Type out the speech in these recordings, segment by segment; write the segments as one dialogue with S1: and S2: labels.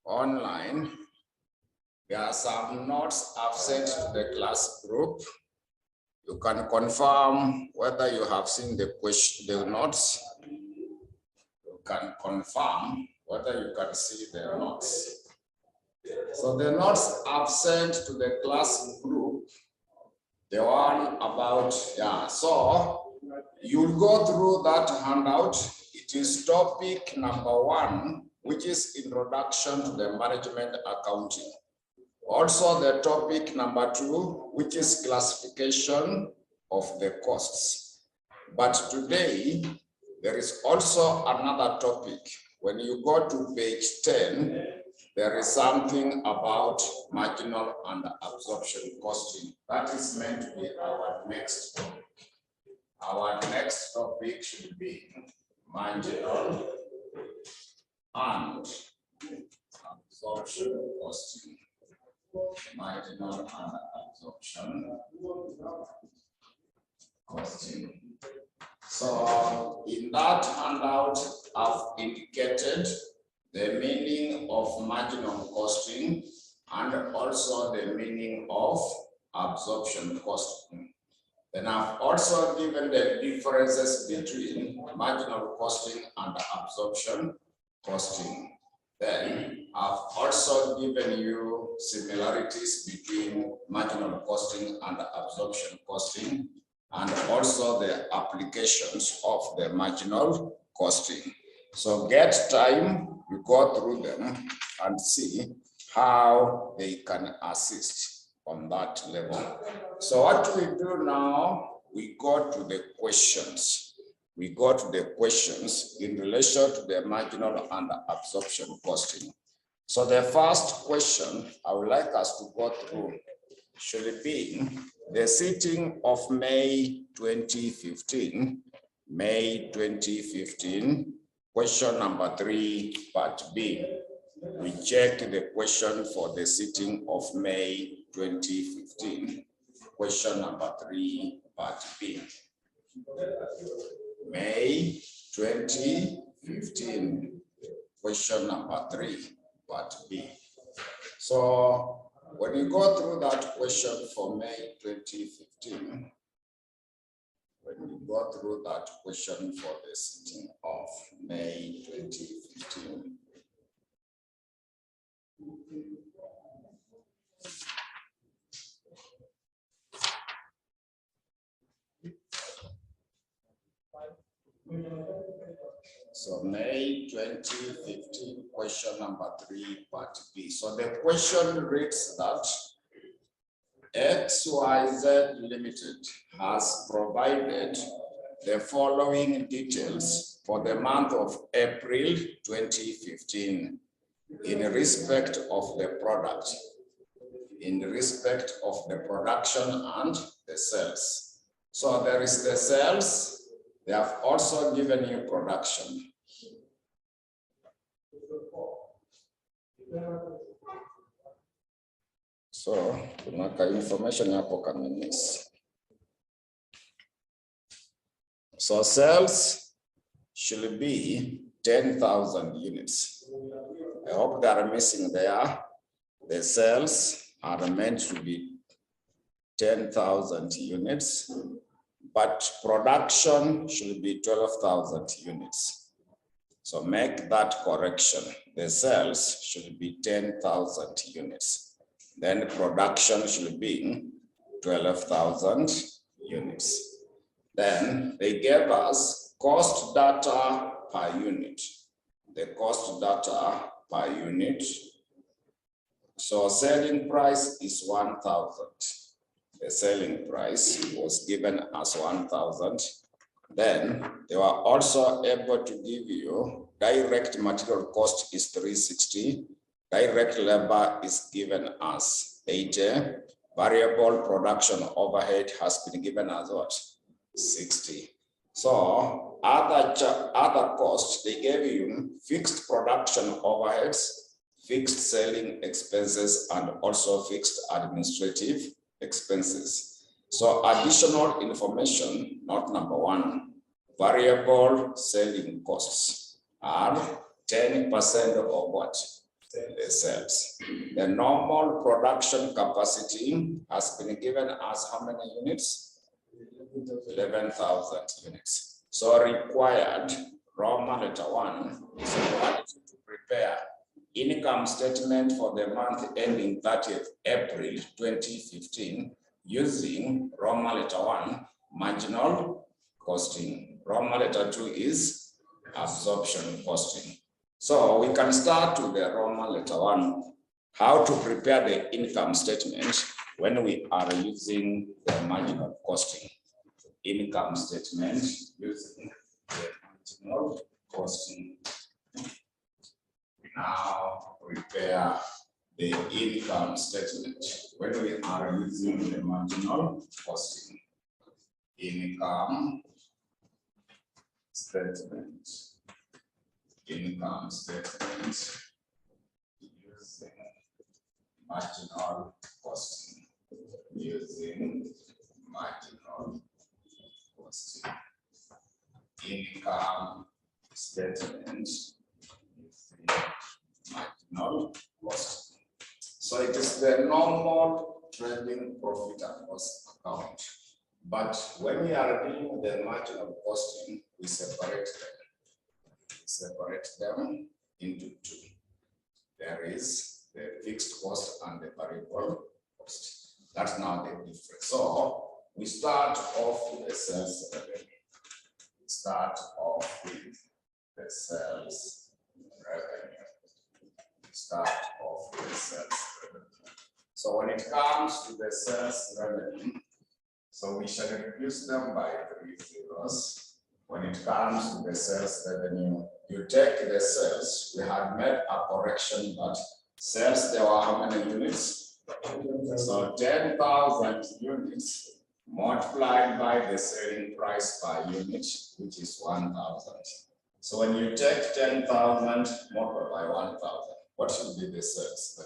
S1: online. There are some notes I've sent to the class group. You can confirm whether you have seen the notes. You can confirm whether you can see the notes. So the notes I've sent to the class group, the one about, so you'll go through that handout. It is topic number 1, which is Introduction to the Management Accounting. Also the topic number 2, which is Classification of the Costs. But today, there is also another topic. When you go to page 10, there is something about marginal and absorption costing. That is meant to be our next topic. Our next topic should be marginal and absorption costing. Marginal and absorption costing. So in that handout, I've indicated the meaning of marginal costing and also the meaning of absorption costing. Then I've also given the differences between marginal costing and absorption costing. Then I've also given you similarities between marginal costing and absorption costing, and also the applications of the marginal costing. So get time, we go through them and see how they can assist on that level. So what we do now, we go to the questions. We go to the questions in relation to the marginal and absorption costing. So the first question I would like us to go through should be the sitting of May 2015. May 2015, question number 3, part B. We checked the question for the sitting of May 2015, question number 3, part B. May 2015, question number 3, part B. So when you go through that question for May 2015, when you go through that question for the sitting of May 2015, so May 2015, question number 3, part B. So the question reads that XYZ Limited has provided the following details for the month of April 2015 in respect of the product, in respect of the production and the sales. So there is the sales. They have also given you production. So, kuna information yapo kama miss. So sales should be 10,000 units. I hope they are missing there. The sales are meant to be 10,000 units, but production should be 12,000 units. So make that correction. The sales should be 10,000 units. Then production should be 12,000 units. Then they gave us cost data per unit. The cost data per unit. So selling price is 1,000. The selling price was given as 1,000. Then they were also able to give you direct material cost is 360. Direct labor is given as 80. Variable production overhead has been given as what? 60. So other costs, they gave you fixed production overheads, fixed selling expenses, and also fixed administrative expenses. So additional information, note number 1, variable selling costs are 10% of what? the cells. The normal production capacity has been given as how many units? 11,000 units. So required raw material 1 is required to prepare income statement for the month ending 30th April 2015 using raw material 1 marginal costing. Raw material 2 is absorption costing. So we can start with the raw material 1, how to prepare the income statement when we are using the marginal costing. Income statement using the marginal costing. Now prepare the income statement when we are using the marginal costing. Income statement. Income statement using marginal costing. Using marginal costing. Income statement using marginal costing. So it is the normal trading profit and loss account. But when we are dealing with the marginal costing, we separate them. We separate them into two. There is the fixed cost and the variable cost. That's now the difference. So we start off with the sales revenue. We start off with the sales revenue. We start off with the sales revenue. So when it comes to the sales revenue, so we shall reduce them by 3 zeros. When it comes to the sales revenue, you take the sales. We had made a correction, but sales, there were how many units? So 10,000 units multiplied by the selling price per unit, which is 1,000. So when you take 10,000 multiplied by 1,000, what should be the sales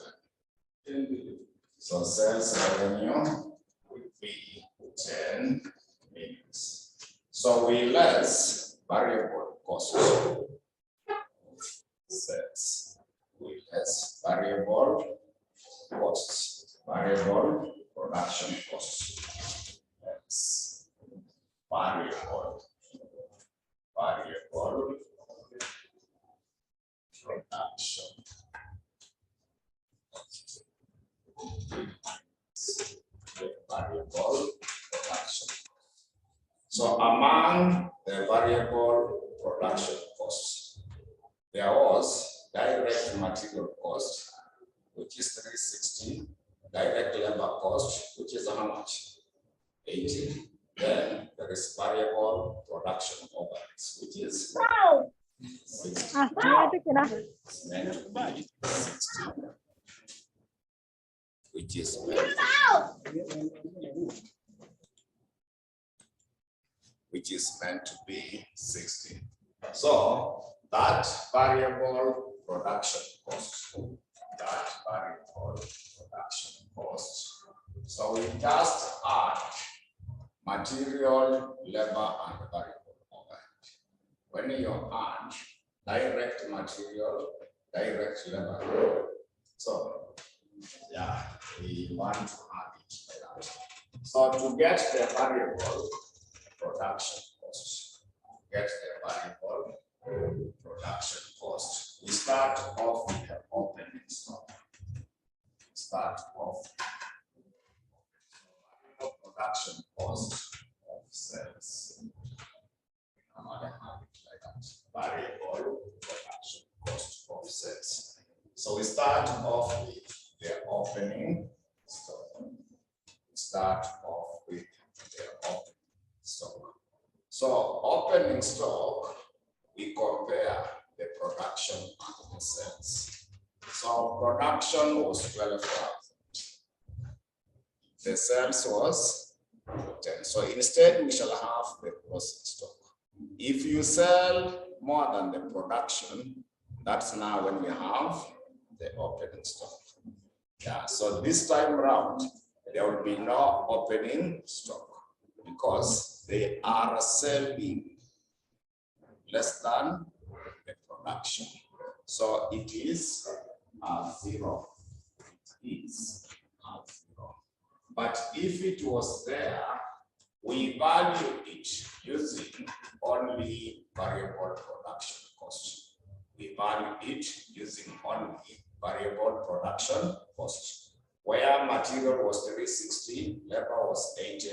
S1: revenue? So sales revenue will be 10 minutes. So we less variable cost. Sales. We less variable costs. Variable production costs. That's variable. Variable production. Variable production. So among the variable production costs, there was direct material cost, which is 360, direct labor cost, which is how much? 80. Then there is variable production overheads, which is 60. Meant to be 60. Which is meant to be 60. So that variable production cost, so we just add material, labor, and variable overhead. When you add direct material, direct labor, so yeah, we want to add it like that. So to get the variable production cost, we start off with the opening stock. Start off with production cost of sales. Normally have it like that. Variable production cost of sales. So we start off with the opening stock. Start off with the opening stock. So opening stock, we compare the production and the sales. So production was 12,000. The sales was 10. So instead, we shall have the closing stock. If you sell more than the production, that's now when we have the opening stock. Yeah, so this time around, there will be no opening stock because they are selling less than the production. So it is as 0. It is as 0. But if it was there, we value it using only variable production cost. We value it using only variable production cost. Where material was 360, labor was 80,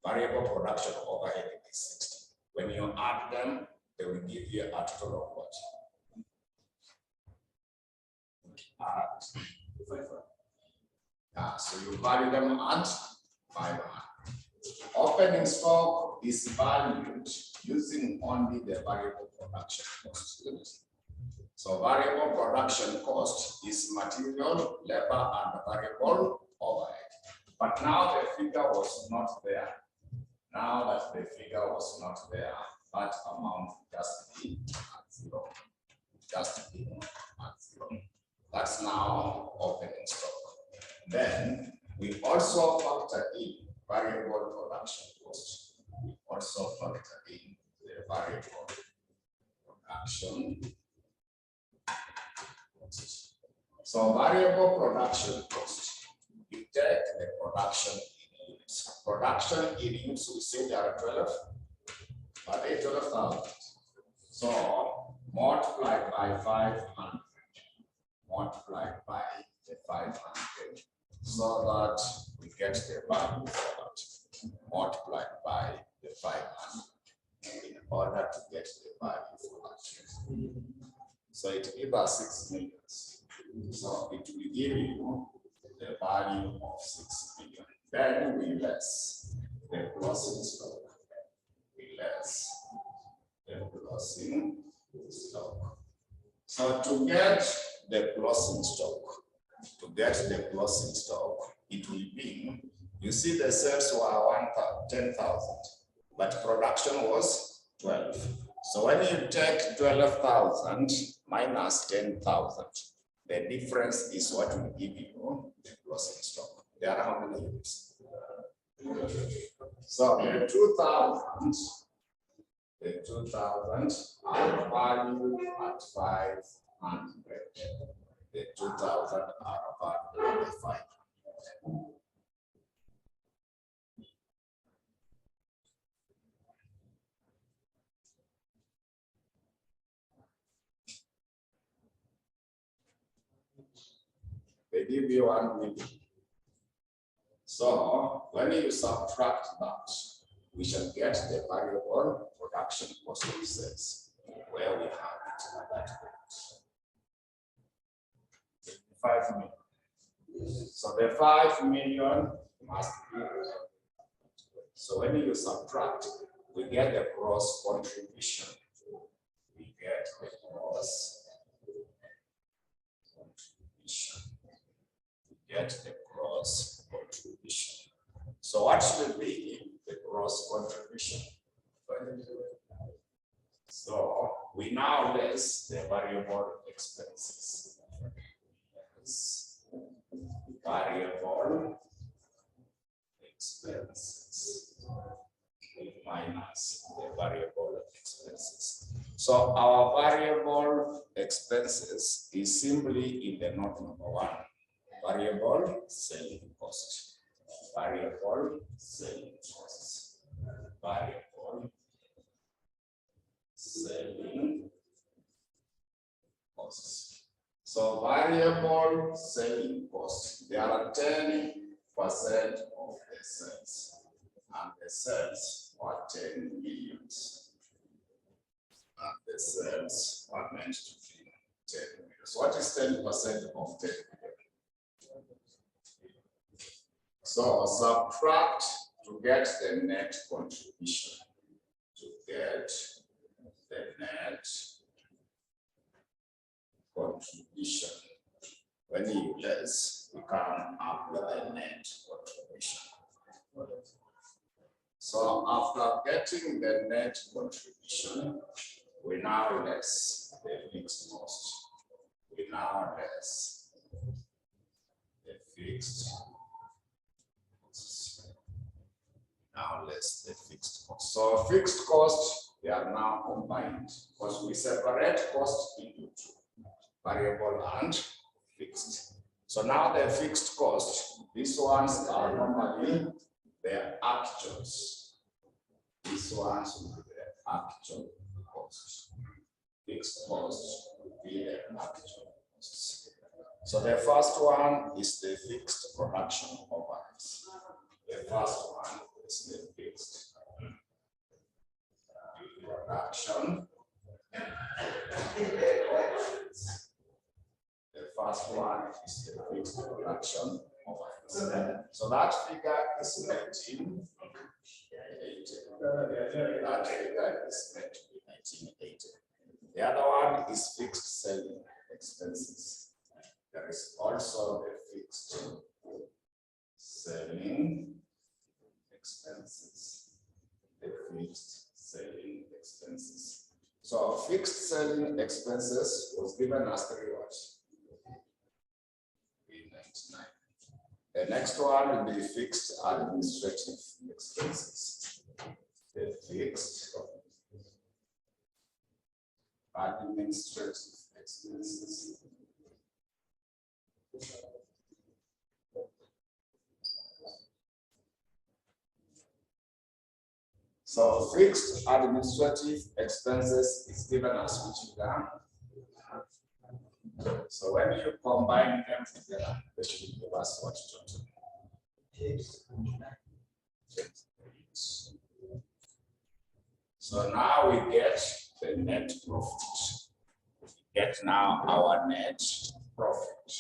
S1: variable production overhead is 60. When you add them, they will give you a total of what? So you value them at 500. Opening stock is valued using only the variable production cost. So variable production cost is material, labor, and variable overhead. But now the figure was not there. Now that the figure was not there, that amount just be at 0. Just be at 0. That's now opening stock. Then we also factor in variable production cost. We also factor in the variable production cost. So variable production cost, you take the production in units. Production in units, we say there are 12, but they 12,000. So multiplied by 500, multiplied by the 500, so that we get the value for that, multiplied by the 500 in order to get the value for that. So it gives us 6 million. So it will give you the value of 6 million. Then we less the closing stock. We less the closing stock. So to get the closing stock, it will be, you see the sales were 10,000, but production was 12. So when you take 12,000 minus 10,000, the difference is what will give you the closing stock. There are how many units? So the 2,000 are valued at 500. The 2,000 are valued at 500. They give you 1 million. So when you subtract that, we shall get the variable production cost of sales, where we have it at that point. 5 million. So the 5 million must be. So when you subtract, we get the gross contribution. We get the gross contribution. We get the gross contribution. So what should be the gross contribution? So we now less the variable expenses. Variable expenses minus the variable expenses. So our variable expenses is simply in the note number 1. Variable selling cost. Variable selling costs. Variable selling costs. So variable selling costs, there are 10% of the sales, and the sales are 10 million. And the sales are meant to be 10 million. So what is 10% of 10 million? So subtract to get the net contribution. To get the net contribution. When you less, we come up with the net contribution. So after getting the net contribution, we now less the fixed cost. We now less the fixed costs. Now less the fixed cost. So fixed cost, they are now combined because we separate cost into two, variable and fixed. So now the fixed cost, these ones are normally their actuals. These ones will be their actual costs. Fixed costs will be their actual costs. So the first one is the fixed production overheads. The first one is the fixed production. The first one is the fixed production overheads. So that figure is 1980. That figure is 1980. The other one is fixed selling expenses. There is also the fixed selling expenses. The fixed selling expenses. So fixed selling expenses was given as 3 words. 399. The next one will be fixed administrative expenses. The fixed administrative expenses. So fixed administrative expenses is given as which figure? So when you combine them together, they should give us what total? So now we get the net profit. We get now our net profit.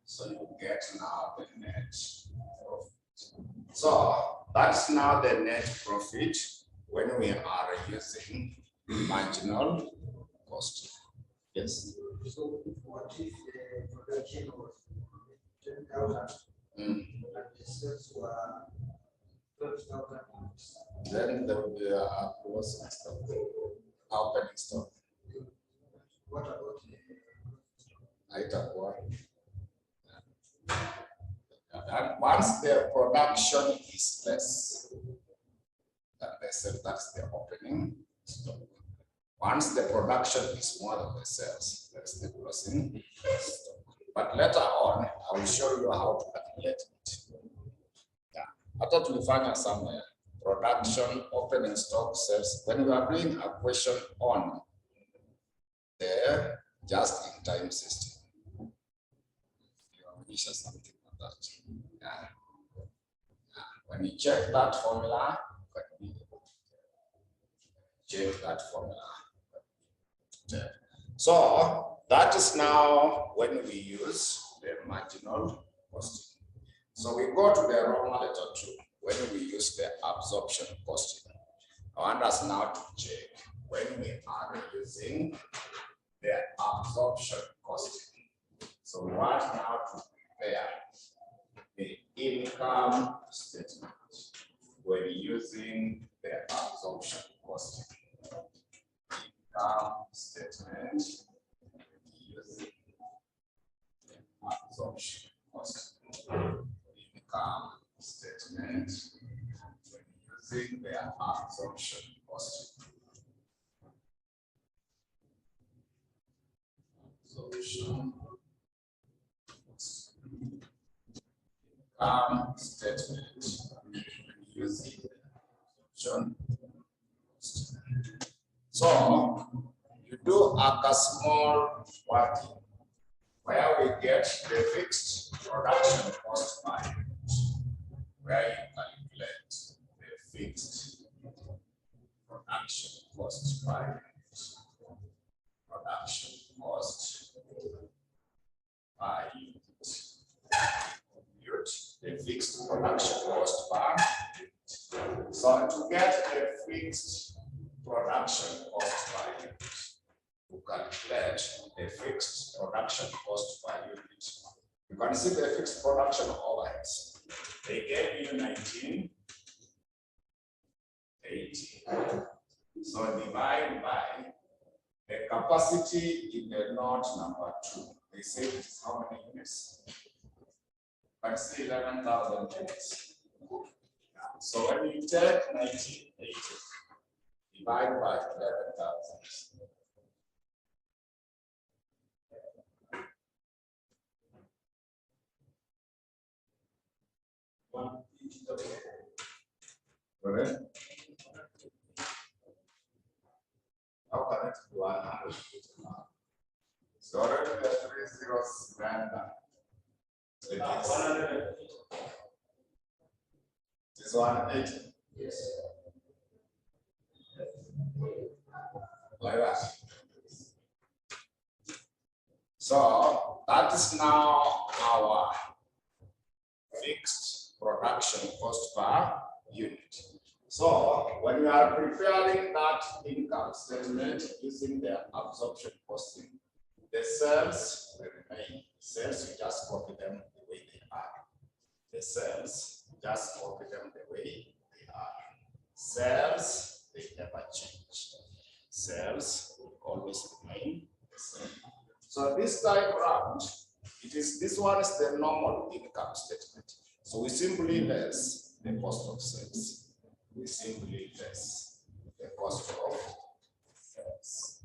S1: So you get now the net profit. So that's now the net profit when we are using marginal cost. Yes.
S2: So what if the production was 10,000 and the sales were 12,000?
S1: Then there will be a closing stock, opening stock.
S2: What about the
S1: Item one? And once the production is less than the sales, that's the opening stock. Once the production is more than the sales, that's the closing stock. But later on, I will show you how to calculate it. Yeah, I thought we find somewhere production, opening stock, sales. When we are doing a question on the just-in-time system, something like that. Yeah. When you check that formula, check that formula. So that is now when we use the marginal costing. So we go to the Roman letter 2 when we use the absorption costing. I want us now to check when we are using the absorption costing. So we want now to prepare the income statement when using the absorption costing. Income statement using the absorption costing. Income statement using the absorption costing. Absorption statement using the absorption costing. So you do a small working where we get the fixed production cost by unit, where you calculate the fixed production cost by unit. Production cost by unit. The fixed production cost per unit. So to get the fixed production cost per unit, to calculate the fixed production cost per unit, you can see the fixed production overheads. They gave you 1980. So divide by the capacity in the node number 2. They say it is how many units? I see 11,000 units. So when you take 1980, divide by 11,000. Correct? How can it be 100? So already the 3 zeros random. This 180.
S2: Yes.
S1: Like that. So that is now our fixed production cost per unit. So when we are preparing that income statement using the absorption costing, the cells will remain. Cells, you just copy them the way they are. The cells, just copy them the way they are. Cells, they never change. Cells will always remain the same. So this time around, this one is the normal income statement. So we simply less the cost of sales. We simply less the cost of sales.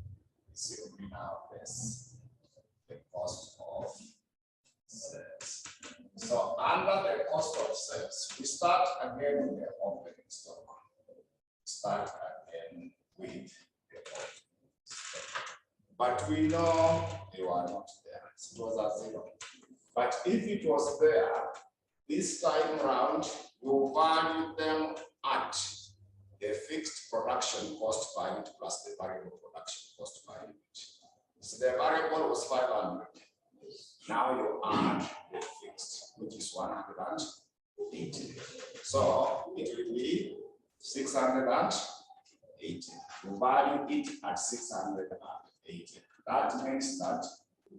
S1: We simply now less the cost of sales. So under the cost of sales, we start again with the opening stock. Start again with the opening stock. But we know they were not there. It was a zero. But if it was there, this time around, you value them at the fixed production cost per unit plus the variable production cost per unit. So the variable was 500. Now you add the fixed, which is 180. So it will be 680. You value it at 680. That means that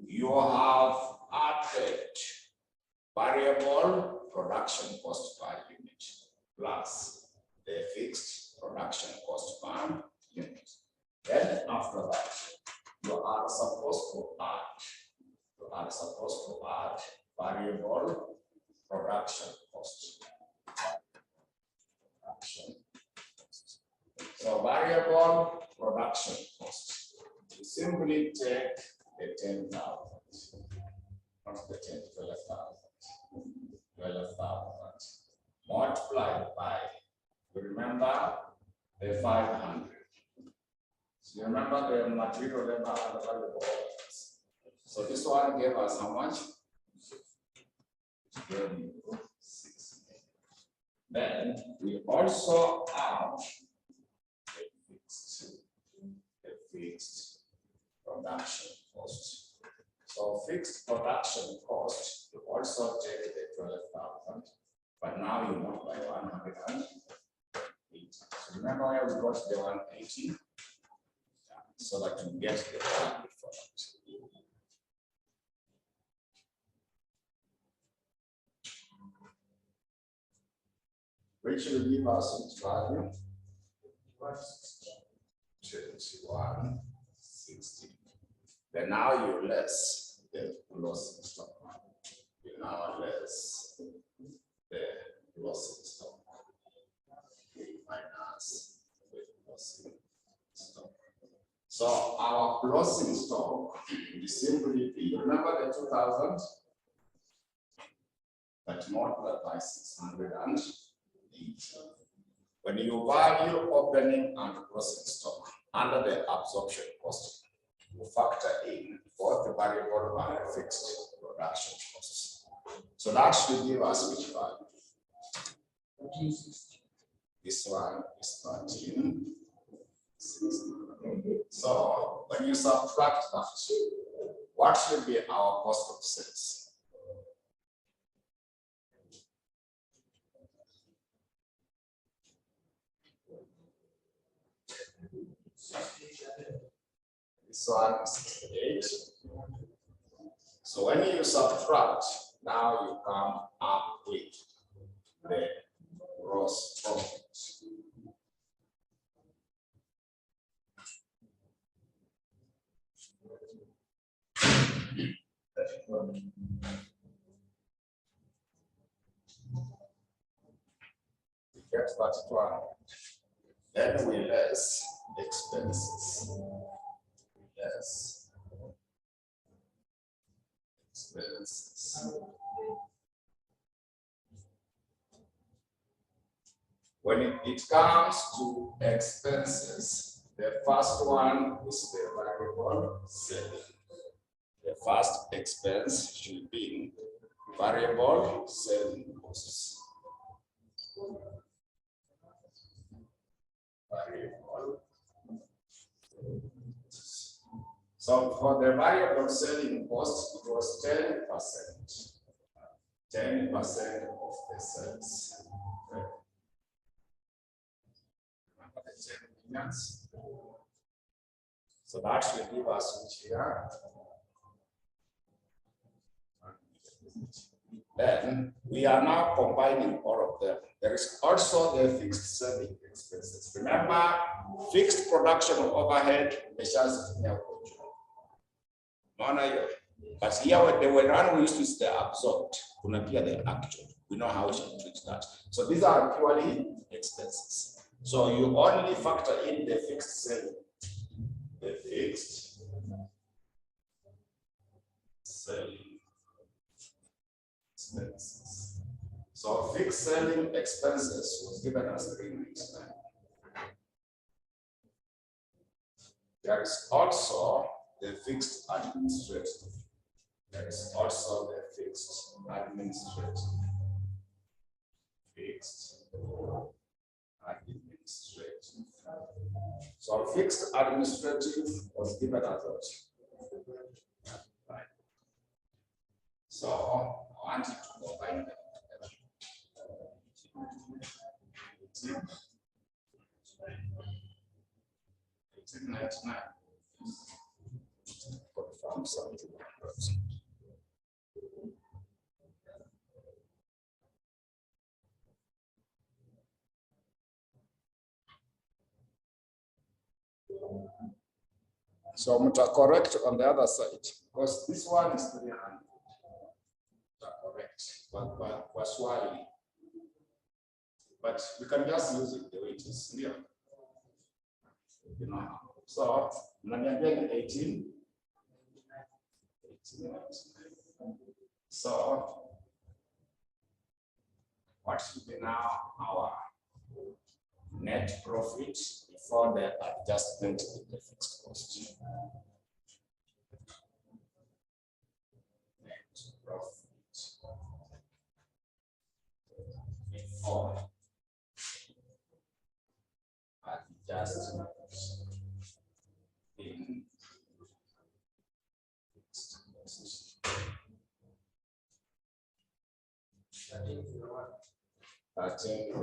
S1: you have added variable production cost per unit plus the fixed production cost per unit. Then after that, you are supposed to add variable production cost. So variable production cost. You simply take the 10,000, not the 10, 12,000, multiplied by, remember, the 500. So you remember the material labor and the variable overheads. So this one gave us how much? It gave you 6. Then we also have the fixed production cost. So fixed production cost, you also take the 12,000, but now you multiply 180. So remember where we got the 180? So that you get the value for that. Which will give us its value? 2160. Then now you less the closing stock. You now less the closing stock. Minus the closing stock. So our closing stock will simply be, remember the 2000? But multiplied by 680. When you value opening and closing stock under the absorption cost, you factor in both the variable and the fixed production costs. So that should give us which value? 1360. This one is 1360. So when you subtract that, what should be our cost of sales? This one is 68. So when you subtract, now you come up with the gross profit. We get 31. Then we less expenses. Less expenses. when it comes to expenses, the first one is the variable selling. The first expense should be variable selling costs. Variable. So for the variable selling cost, it was 10%. 10% of the sales. Remember the 10 millions? So that will give us which here. Then we are now combining all of them. There is also the fixed selling expenses. Remember, fixed production overhead measures in your control. But here the one we used to use the absorbed, the actual. We know how we should treat that. So these are purely expenses. So you only factor in the fixed selling. The fixed selling expenses. So fixed selling expenses was given as 399. There is also the fixed administrative. There is also the fixed administrative. Fixed administrative. So fixed administrative was given as what? Right. So I want you to combine them together. 1899. Confirm something. So I'm going to correct on the other side because this one is 300. Correct, but swirling. But we can just use it the way it is here. You know. So I'm again 18. So what should be now our net profit before the adjustment in the fixed cost? Net profit before adjustment in fixed cost. 13.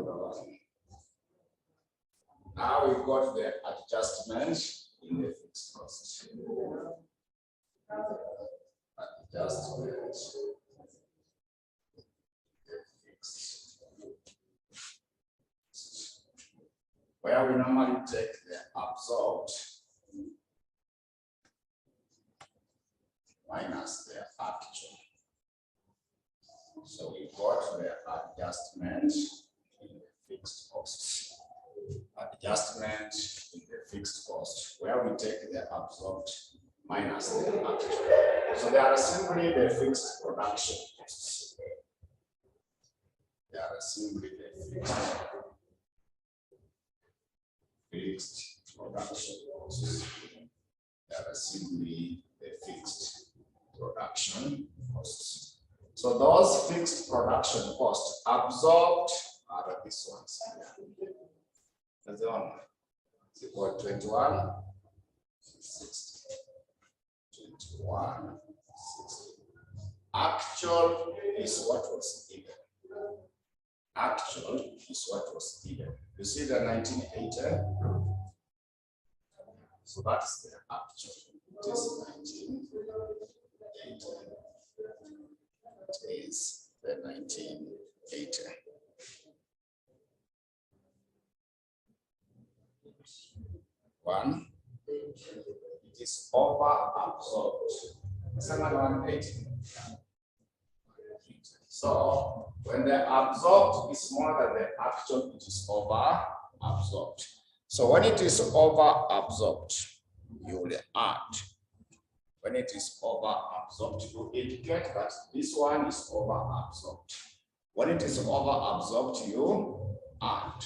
S1: Now we've got the adjustment in the fixed cost. Adjustment in the fixed cost. Where we normally take the absorbed minus the actual. So we got the adjustment in the fixed cost. Adjustment in the fixed cost, where we take the absorbed minus the actual. So they are simply the fixed production costs. They are simply the fixed production costs. They are simply the fixed production costs. So those fixed production costs absorbed are these ones here. That's the one. Is it what, 21? 60. 21, 60. Actual is what was given. Actual is what was given. You see the 1980? So that's the actual. It is 1980. It is the 1980. One, it is over absorbed. The second one, 18. So when the absorbed is more than the actual, it is over absorbed. So when it is over absorbed, you will add. When it is over absorbed, you indicate that this one is over absorbed. When it is over absorbed, you add.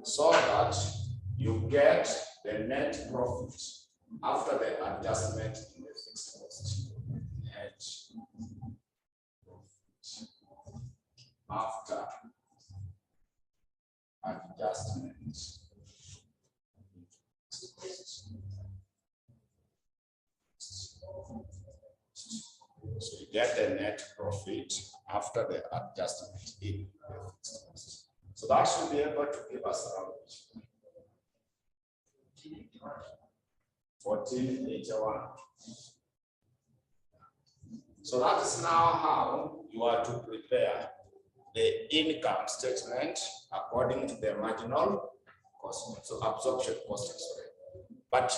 S1: so that you get the net profit after the adjustment in the fixed cost. Net profit after adjustment. So you get the net profit after the adjustment in the fixed cost. So that should be able to give us around 1481. So that is now how you are to prepare the income statement according to the marginal cost, so absorption cost. Sorry. But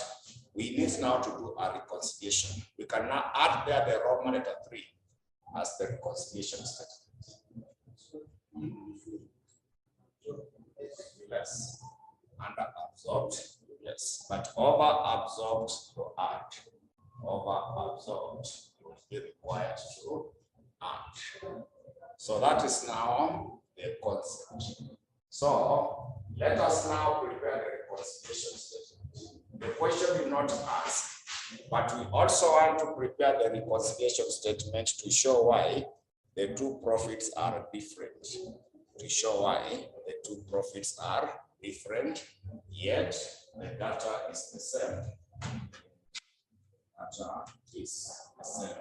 S1: we need now to do a reconciliation. We can now add there the raw moneta 3 as the reconciliation statement. Yes, under absorbed, yes, but over absorbed to add. Over absorbed will be required to add. So that is now the concept. So let us now prepare the reconciliation statement. The question did not ask, but we also want to prepare the reconciliation statement to show why the two profits are different. To show why the two profits are different, yet the data is the same. Data is the same.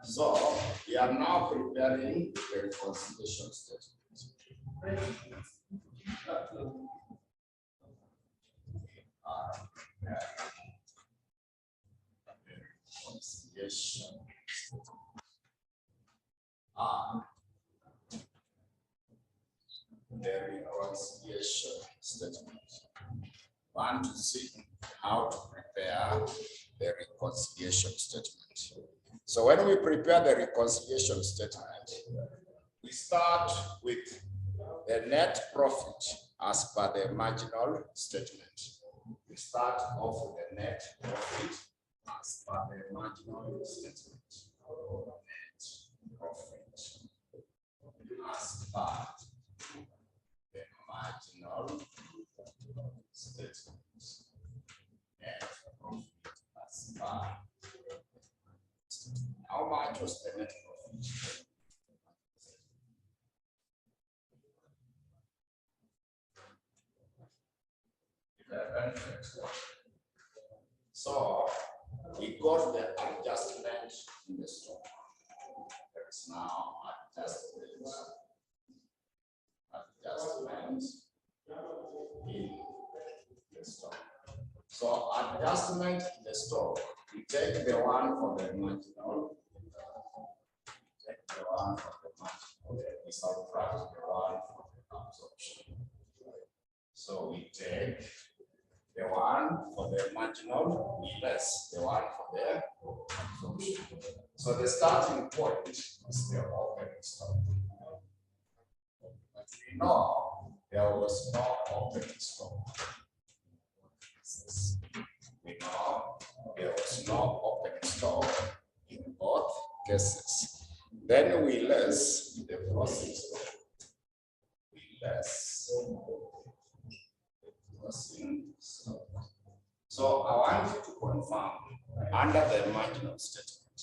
S1: So we are now preparing the reconciliation statement. Reconciliation the reconciliation statement. Want to see how to prepare the reconciliation statement. So when we prepare the reconciliation statement, we start with the net profit as per the marginal statement. We start off with the net profit as per the marginal statement. Net profit as per the marginal statement. Net profit as per. How much was the net profit? So we got the adjustment in the stock. There is now adjustment in the stock. So adjustment in the stock, we take the one for the marginal. Take the one for the marginal. We subtract the one for the absorption. So we take the one for the marginal, we less the one for the absorption. So the starting point is the opening stock. But we know there was no opening stock. We know there was no opening stock in both cases. Then we less the closing stock. We less the closing stock. So I want you to confirm under the marginal statement,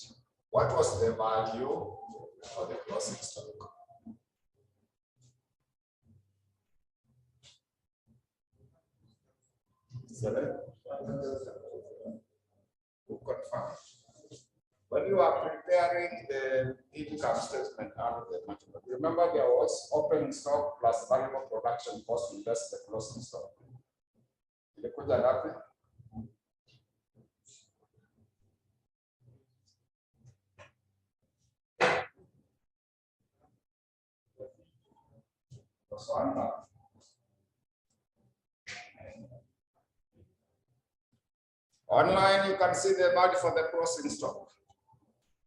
S1: what was the value for the closing stock? Who confirm? When you are preparing the income statement out of the marginal, remember there was opening stock plus variable production cost less the closing stock. Ilikuja ngapi? Online, you can see the value for the closing stock.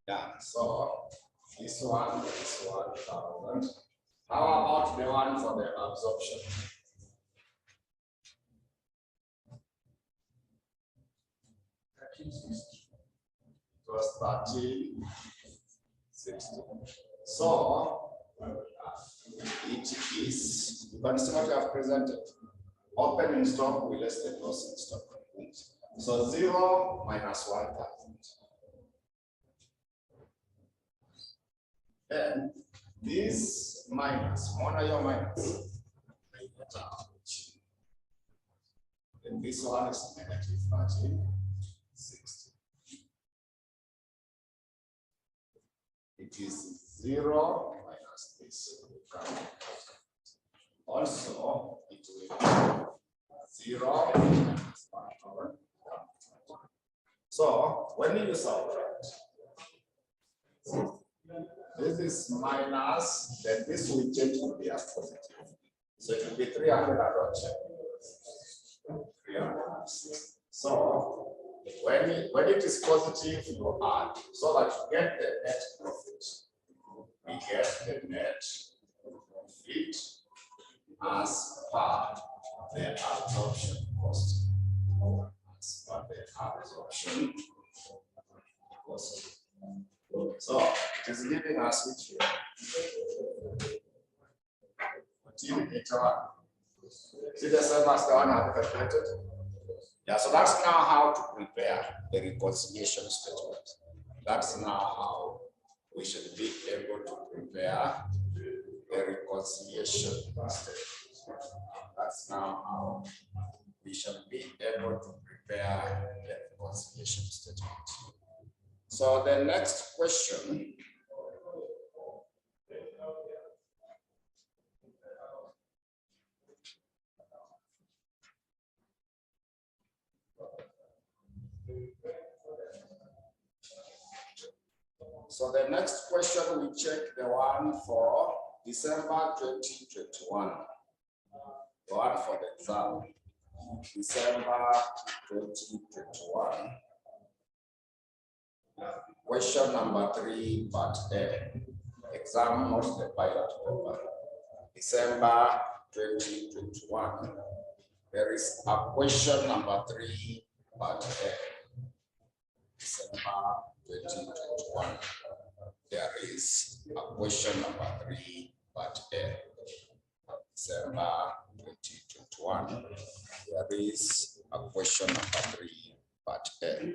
S1: Yeah, so this one, 1,000. How about the one for the absorption? It was 1360. So it is, you can see what I have presented. Opening stock will less the closing stock. So 0 minus 1,000. Then this minus, your minus. Then this one is negative 1360. It is 0 minus this. Also, it will be 0 minus 1. So when you subtract, this is minus, then this will change to be a positive. So it will be 300. So when it is positive, you add, so that you get the net profit. We get the net profit as per the absorption cost. As per the absorption cost. So it is giving us which here. 1481. See the same as the one I've calculated? Yeah, so that's now how to prepare the reconciliation statement. That's now how we should be able to prepare the reconciliation statement. That's now how we shall be able to prepare the reconciliation statement. So the next question . So the next question, we check the one for December 2021. The one for the exam, December 2021. Question number 3, part A. Exam, not the pilot paper. December 2021. There is a question number 3, part A. December 2021. There is a question number 3, part A. December 2021. There is a question number 3, part A.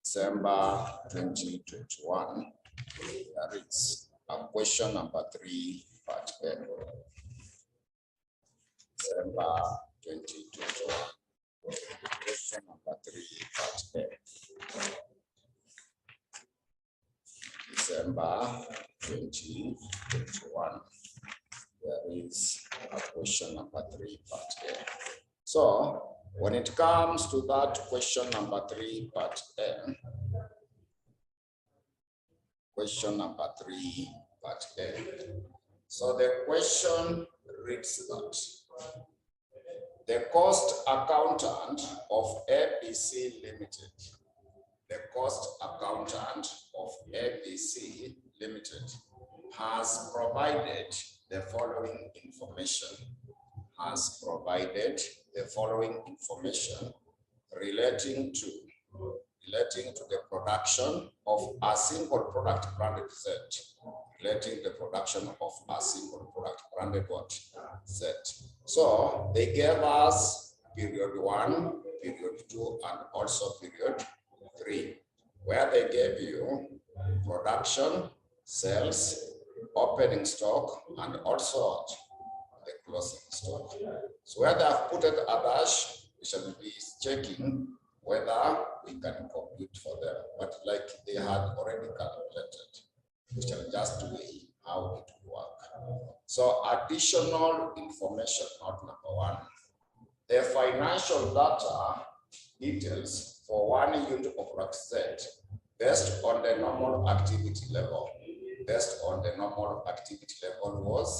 S1: December 2021. There is a question number 3, part A. December 2021. Question number 3, part A. December 2021. There is a question number 3, part A. So when it comes to that question number 3, part A, question number 3, part A. So the question reads that the cost accountant of ABC Limited, the cost accountant of ABC Limited has provided the following information, relating to the production of a single product branded set, So they gave us period 1, period 2, and also period 3, where they gave you production, sales, opening stock, and also the closing stock. So where they have put it a dash, we shall be checking whether we can compute for them. But like they had already calculated, we shall just weigh how it will work. So additional information, not number 1. The financial data details for 1 unit of product set based on the normal activity level. Was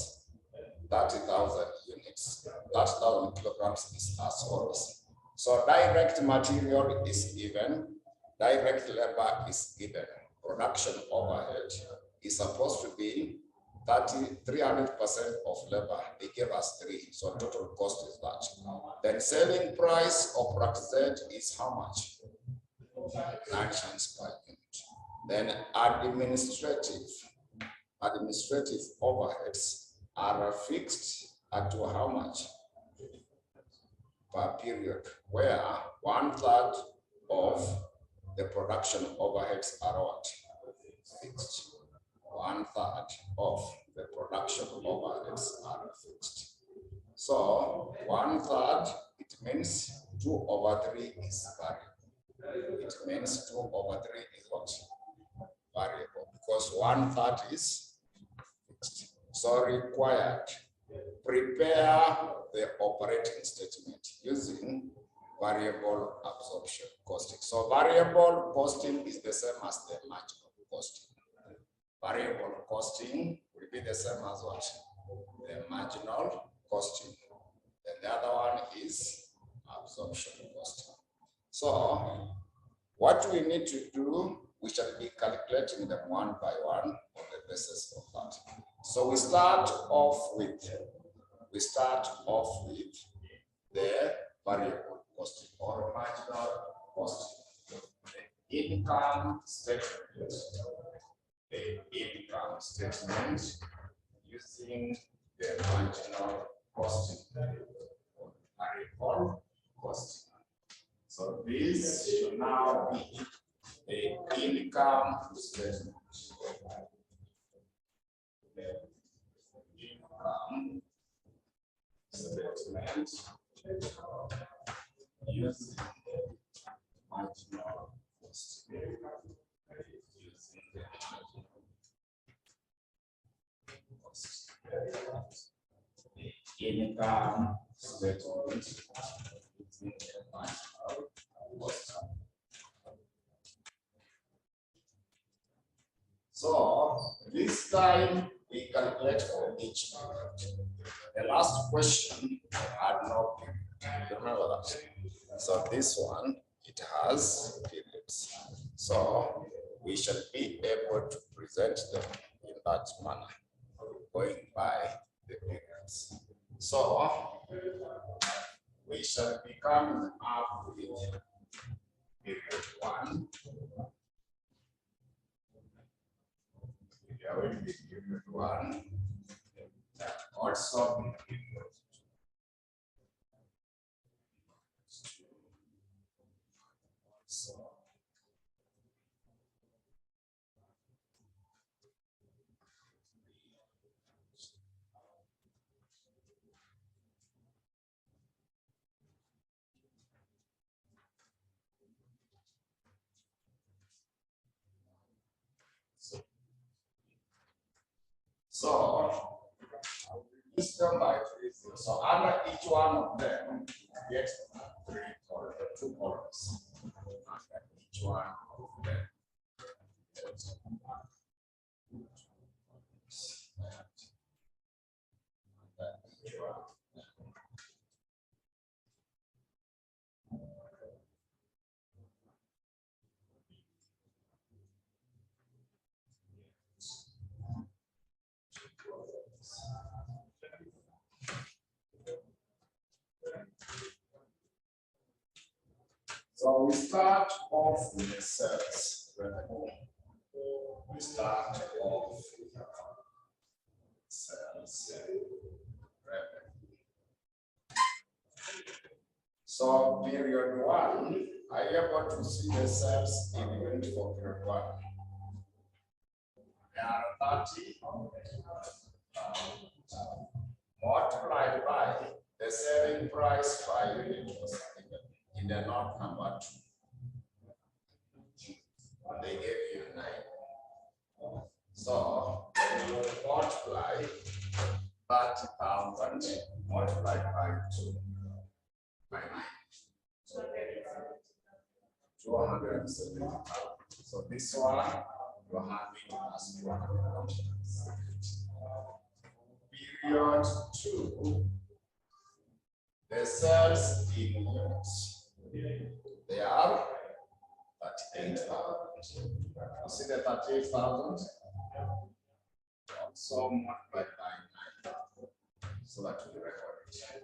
S1: 30,000 units. 30,000 kilograms is as follows. So direct material is given, direct labor is given. Production overhead is supposed to be 300% of labor. They give us 3, so total cost is that. Then selling price of product Z is how much? 9 cents per unit. Then administrative overheads are fixed at how much per period, where 1/3 of the production overheads are what? Fixed. 1/3 of the production overheads are fixed. So 1/3, it means 2/3 is variable. It means 2/3 is what? Variable, because 1/3 is fixed. So required, prepare the operating statement using variable absorption costing. So variable costing is the same as the marginal costing. Variable costing will be the same as what? The marginal costing. And the other one is absorption costing. So what we need to do, we shall be calculating them one by one on the basis of that. So we start off with the variable costing or marginal costing. The income statement. The income statement using the marginal costing or variable costing. So this should now be the income statement. The income statement using the marginal costing. Using the marginal costing. The income statement using the marginal costing. So this time we calculate for each period. The last question had no period. Remember that. So this one, it has periods. So we shall be able to present them in that manner, going by the periods. So we shall be coming up with period 1. There will be period 1. Also be period 2. So this them by 3. So under each one of them, get 3 or 2 columns. Under each one of them. So we start off with the sales revenue. We start off with sales revenue. So period 1, are you able to see the sales in unit for period 1? They are 30 multiplied by the selling price per unit was given in the note number 2. They gave you 9. So you multiply 30,000 multiplied by 2 by 9. 270,000. So this one you have it as 270. Period 2, the sales in units. They are 38,000. You see the 38,000? Also multiplied by 9. So that we record it. And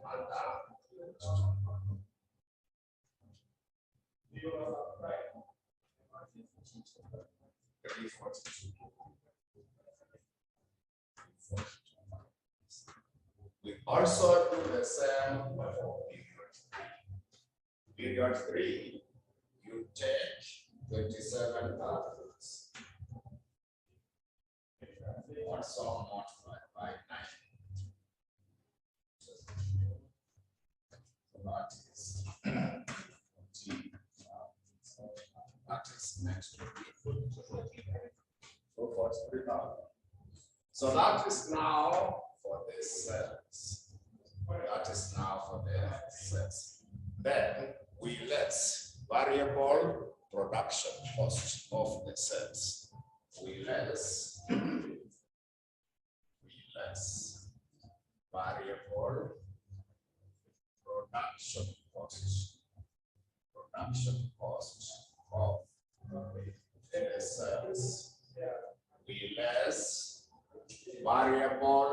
S1: 342. We also do the same for period 3. You take 27,000. Also multiplied by 9. That is 14. That is next to 43,000. So that is now for the cells. That is now for the cells. Then we less variable production cost of the cells. We less variable production cost of the cells. We less variable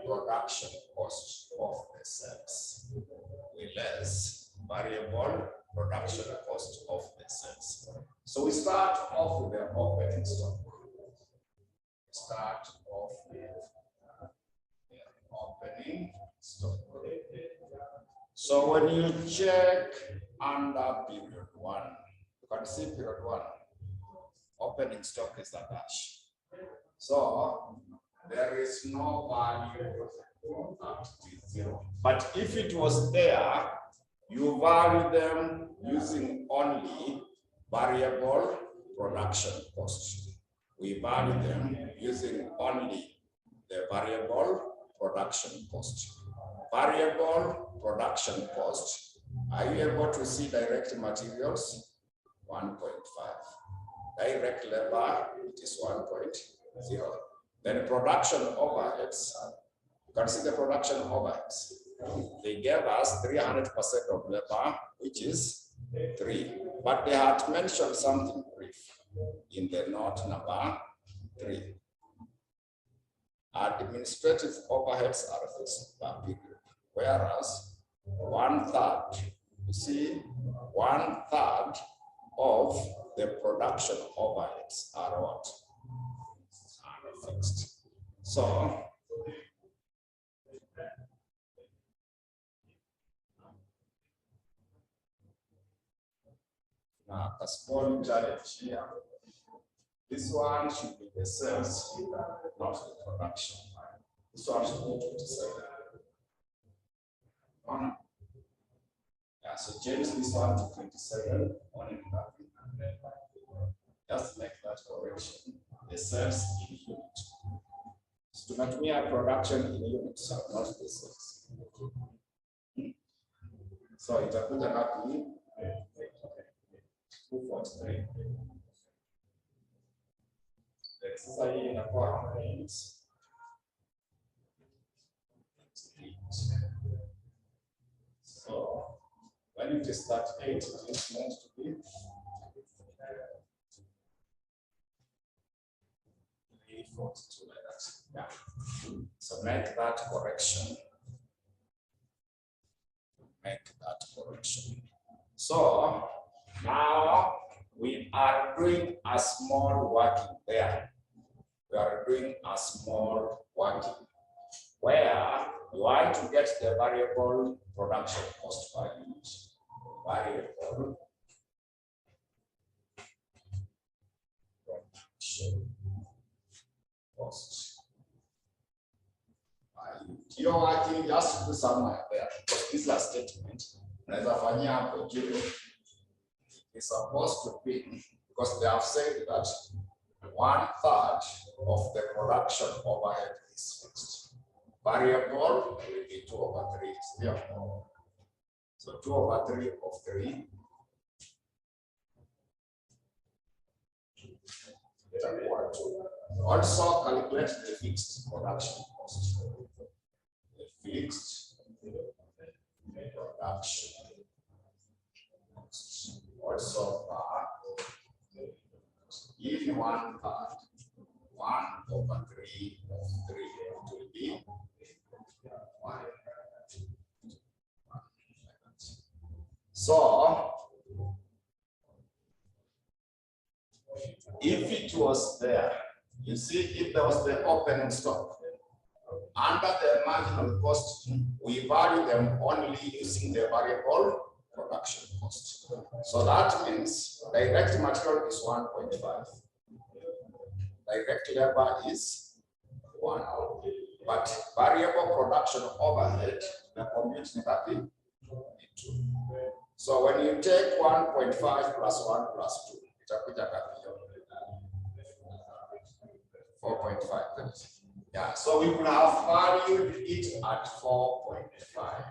S1: production cost of the cells. We less variable production cost of the cells. So we start off with the opening stock. Start off with the opening stock. So when you check under period 1, you can see period 1, opening stock is a dash. So there is no value at T0. But if it was there, you value them using only variable production cost. We value them using only the variable production cost. Variable production cost, are you able to see direct materials? 1.5. Direct labor, it is 1.0. Then production overheads, you can see the production overheads. They gave us 300% of labor, which is 3. But they had mentioned something brief in the note number 3. Administrative overheads are fixed per period, whereas 1/3, you see, 1/3 of the production overheads are what? Are fixed. So now a small challenge here. This one should be the sales, not the production. This one should be 27. Yeah, so change this one to 27 on it. Just like that correction. The sales in unit. So tunatumia production in units, not the sales. So itakuja ngapi? 243. Sasa hii inakuwa units. So when it is 38, it is meant to be 342 like that. Yeah. So make that correction. Make that correction. So now we are doing a small working there. We are doing a small working where you want to get the variable production cost per unit. Variable production cost per unit. You're working just to do somewhere there. Because this is a statement. It's supposed to be, because they have said that 1/3 of the production overhead is fixed. Variable will be 2/3. So 2/3 of 3. Also calculate the fixed production cost. The fixed production cost. 1/3. 1/3 of 3 will be 1. So, if it was there, you see, if there was the opening stock, under the marginal cost, we value them only using the variable production cost. So that means direct material is 1.5. Direct labor is 1. But variable production overhead, the compute that is 2. So when you take 1.5 plus 1 plus 2, it's a 4.5. Yeah, so we could have valued it at 4.5.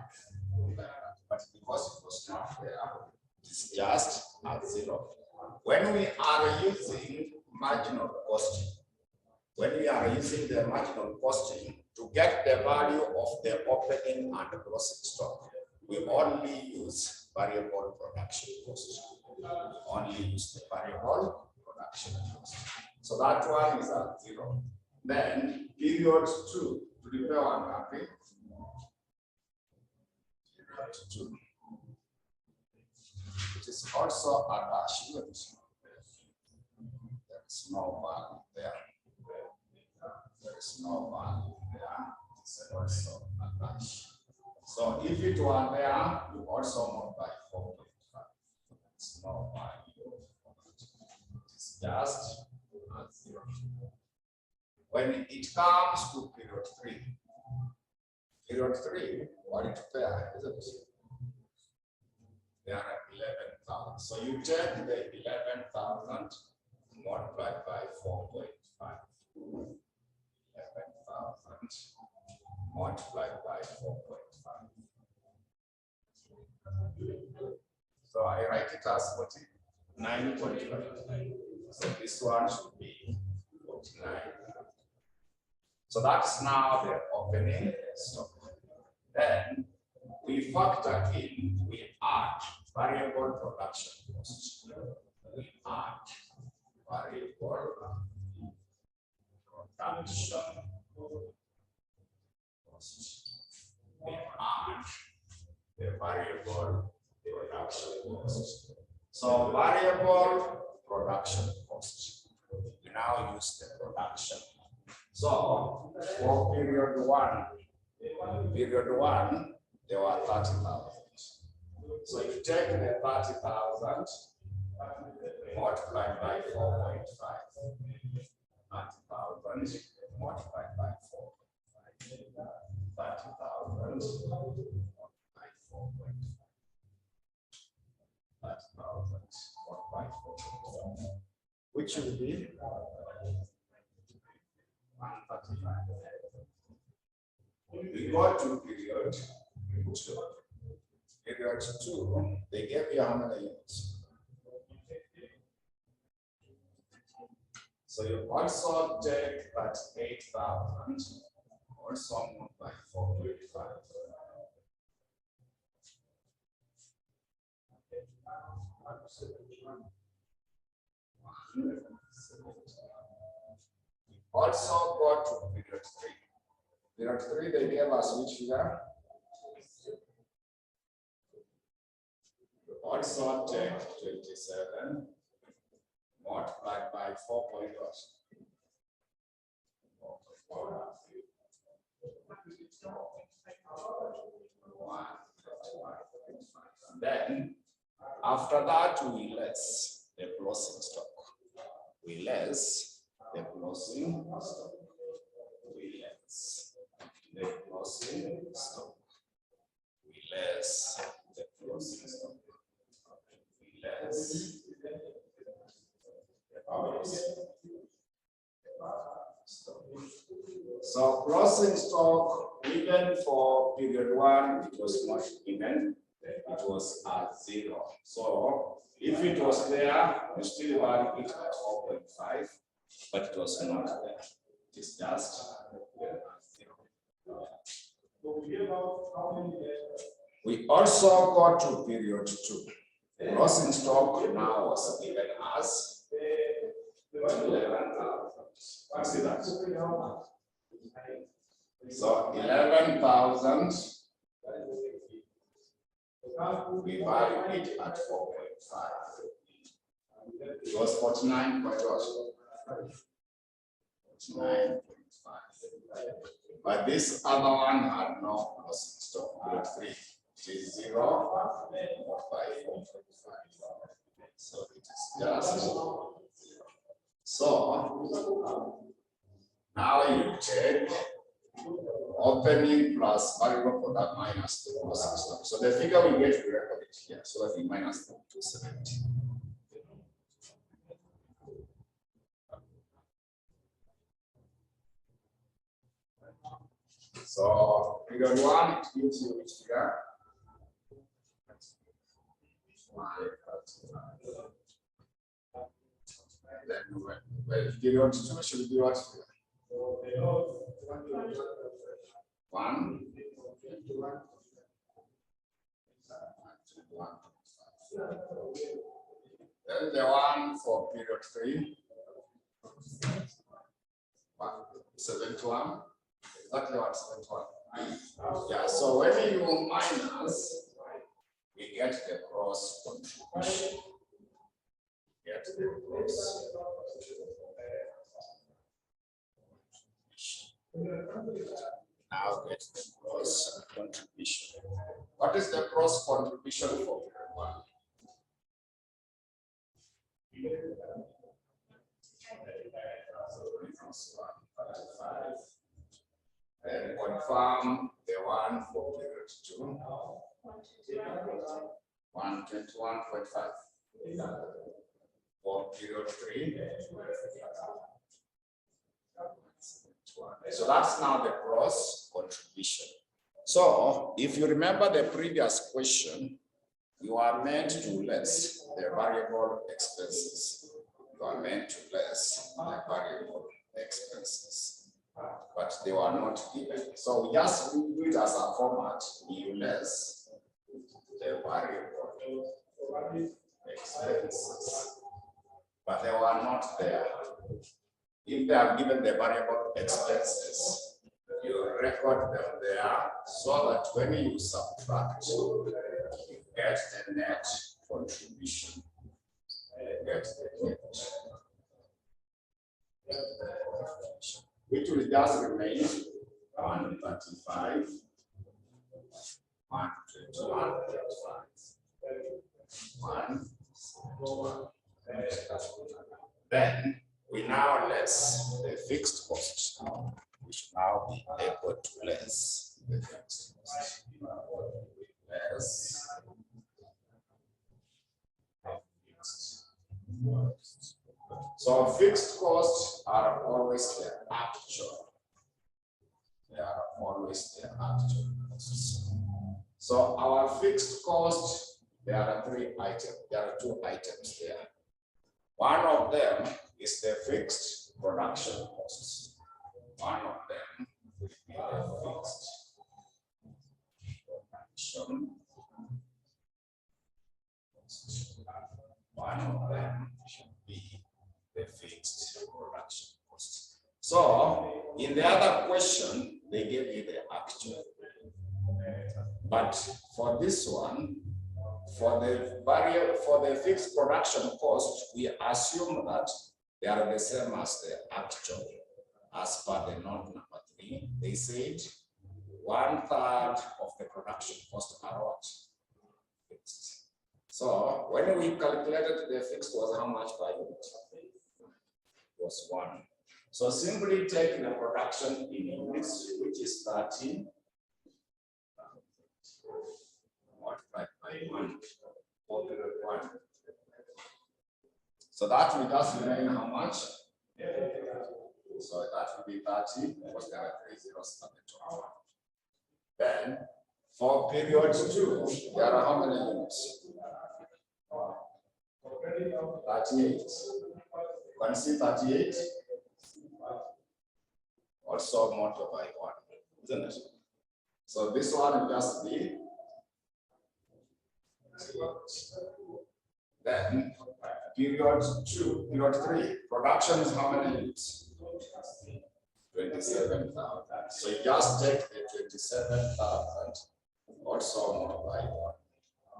S1: But because it was not there, it's just at 0. When we are using marginal costing, when we are using the marginal costing to get the value of the opening and closing stock, we only use variable production cost. We only use the variable production cost. So that one is at 0. Then period 2 to repair one country. Period 2. It is also a dash unit. There is no value there. There is no value there. It's also a dash. So if it were there, you also multiply 4.5. It's no value. It's just at 0. When it comes to period 3, what it pair, isn't it? They are at 11,000. So you take the 11,000 multiplied by 4.5. 11,000 multiplied by 4.5. So I write it as 49.5. So this one should be 49. So that's now the opening stock. Then we factor in, we add variable production costs. We add variable production costs. We add the variable production costs. So variable production costs. We now use the production. So for period 1, there were 30,000. So you take the 30,000 multiplied by 4.5. 30,000 multiplied by 4.5. 30,000 multiplied by 4.5. 30,000 multiplied by 4.5. Which will be 135. We go to period 2. Period 2, they gave you how many units? So you also take that 8,000, also multiply 4.5. Also go to period 3. Period 3, they gave us which figure? Also take 27 multiplied by 4.1. Then after that we less the closing stock. We less the closing stock. We less the closing stock. We less the closing stock. We less the stock. So closing stock, even for period 1, it was not even. It was at 0. So if it was there, you still value it at 4.5, but it was not there. It is just at 0. We also go to period 2. Closing stock now was given as 11,000. See that? So 11,000, we value it at 4.5. It was 49.5. But this other one had no loss in stock, period 3. It is 0 or 5.5. So it is just 0. So now you take opening plus variable product minus the loss in stock. So the figure we get, we record it here. So that we minus 270. So period 1, it gives you which figure? Then well, period 2 should be what figure? 1. Then the one for period 3. 71. Exactly what 71. Yeah, so when you minus, we get the cross contribution. Get the cross. Now get the cross contribution. What is the cross contribution for period 1? And confirm the one for period 2. 121.5. For period 3. So that's now the cross contribution. So if you remember the previous question, you are meant to less the variable expenses. You are meant to less the variable expenses, but they were not given. So we just do it as a format, you less the variable expenses, but they were not there. If they are given the variable expenses, you record them there so that when you subtract, you get the net contribution. Get the net. Which will just remain 135, 121, Then we now less the fixed cost. We should now be able to less the fixed cost. Less so fixed costs are always the actual. They are always the actual costs. So our fixed cost, there are 3 items. There are 2 items there. One of them is the fixed production costs. One of them will be the fixed production costs. One of them should be the fixed production cost. So in the other question, they gave you the actual. But for this one, for the fixed production cost, we assume that they are the same as the actual. As per the note number 3, they said 1/3 of the production cost are what? Fixed. So when we calculated the fixed was how much per unit? It was 1. So simply take the production in units, which is 13, multiplied by 1, over 1. So that will just remain how much? So that will be 30, because there are 3 zeros at the top. Then for period 2, there are how many units? 38. Can you see 38? Also multiplied by 1, isn't it? So this one will just be Then period 3, production is how many units? 27,000. So you just take the 27,000 also multiply 1.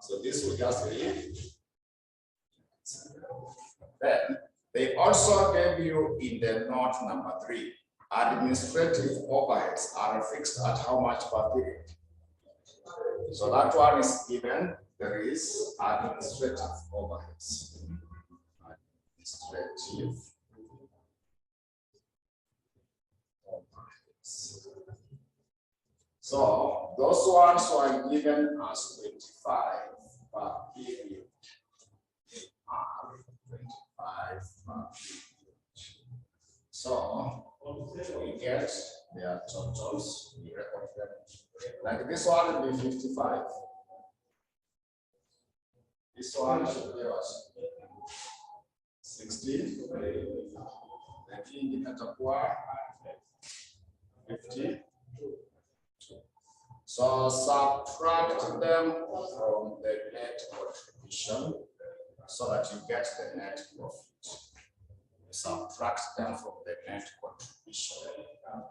S1: So this will just be. Then they also gave you in the note number 3, administrative overheads are fixed at how much per period? So that one is given. There is administrative overheads. Administrative overheads. So those ones were given as 25 per period. Are 25 per period. So we get their totals, we record them. Like this one will be 55. This one should be what? 16. Lakini itakuwa 50. So subtract them from the net contribution so that you get the net profit. Subtract them from the net contribution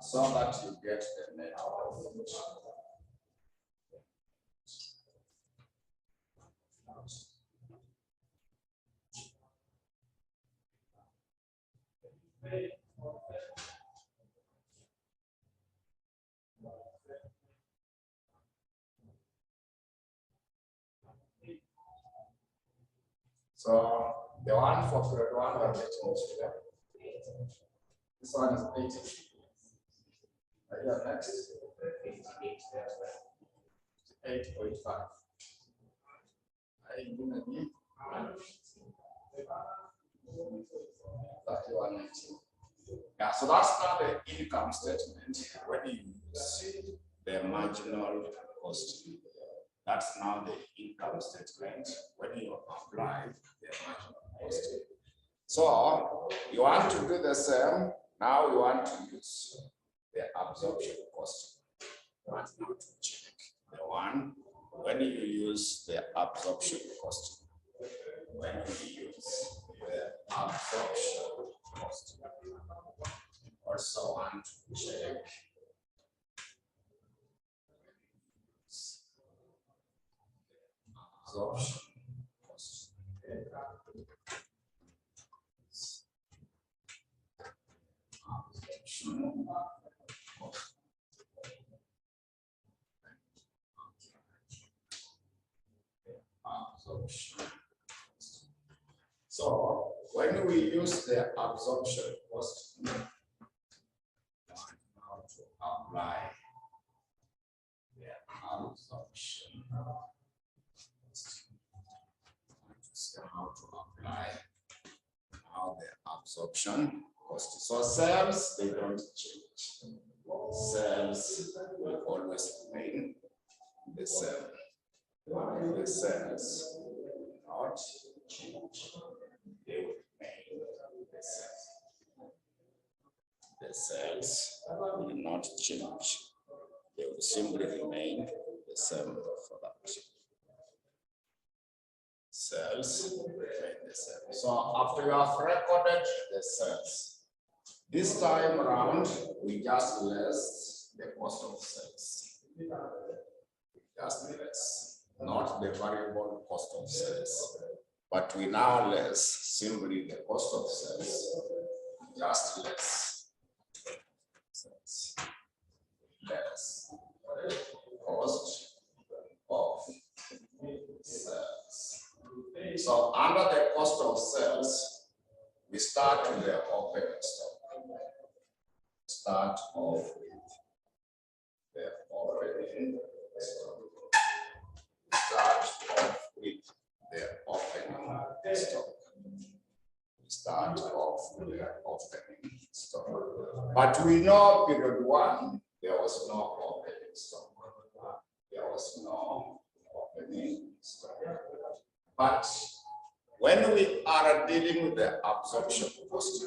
S1: so that you get the net profit. So the one for grade 1 are getting here. This one is 80. Here next. 8.5. Yeah, so that's not the income statement when you use the marginal cost. That's now the income statement when you apply the marginal cost. So you want to do the same. Now you want to use the absorption cost. You want now to check the one when you use the absorption cost. When you use the absorption cost. Also want to check absorption cost. Absorption. So when we use the absorption cost, how to apply the absorption cost. How to apply now the absorption cost. So cells, they don't change. Cells will always remain the same. The cells will not change. They will remain the same. The cells will not change. They will simply remain the same for that. Cells remain the same. So after you have recorded the cells, this time around, we just list the cost of cells. Just less, not the variable cost of cells, but we now less simply the cost of cells, just less. Less cost of cells. So under the cost of cells, we start with the opening stock. Start off with the opening stock. Start off with the opening stock. Start off with the opening stock. But we know period 1, there was no opening stock. There was no opening stock. But when we are dealing with the absorption cost,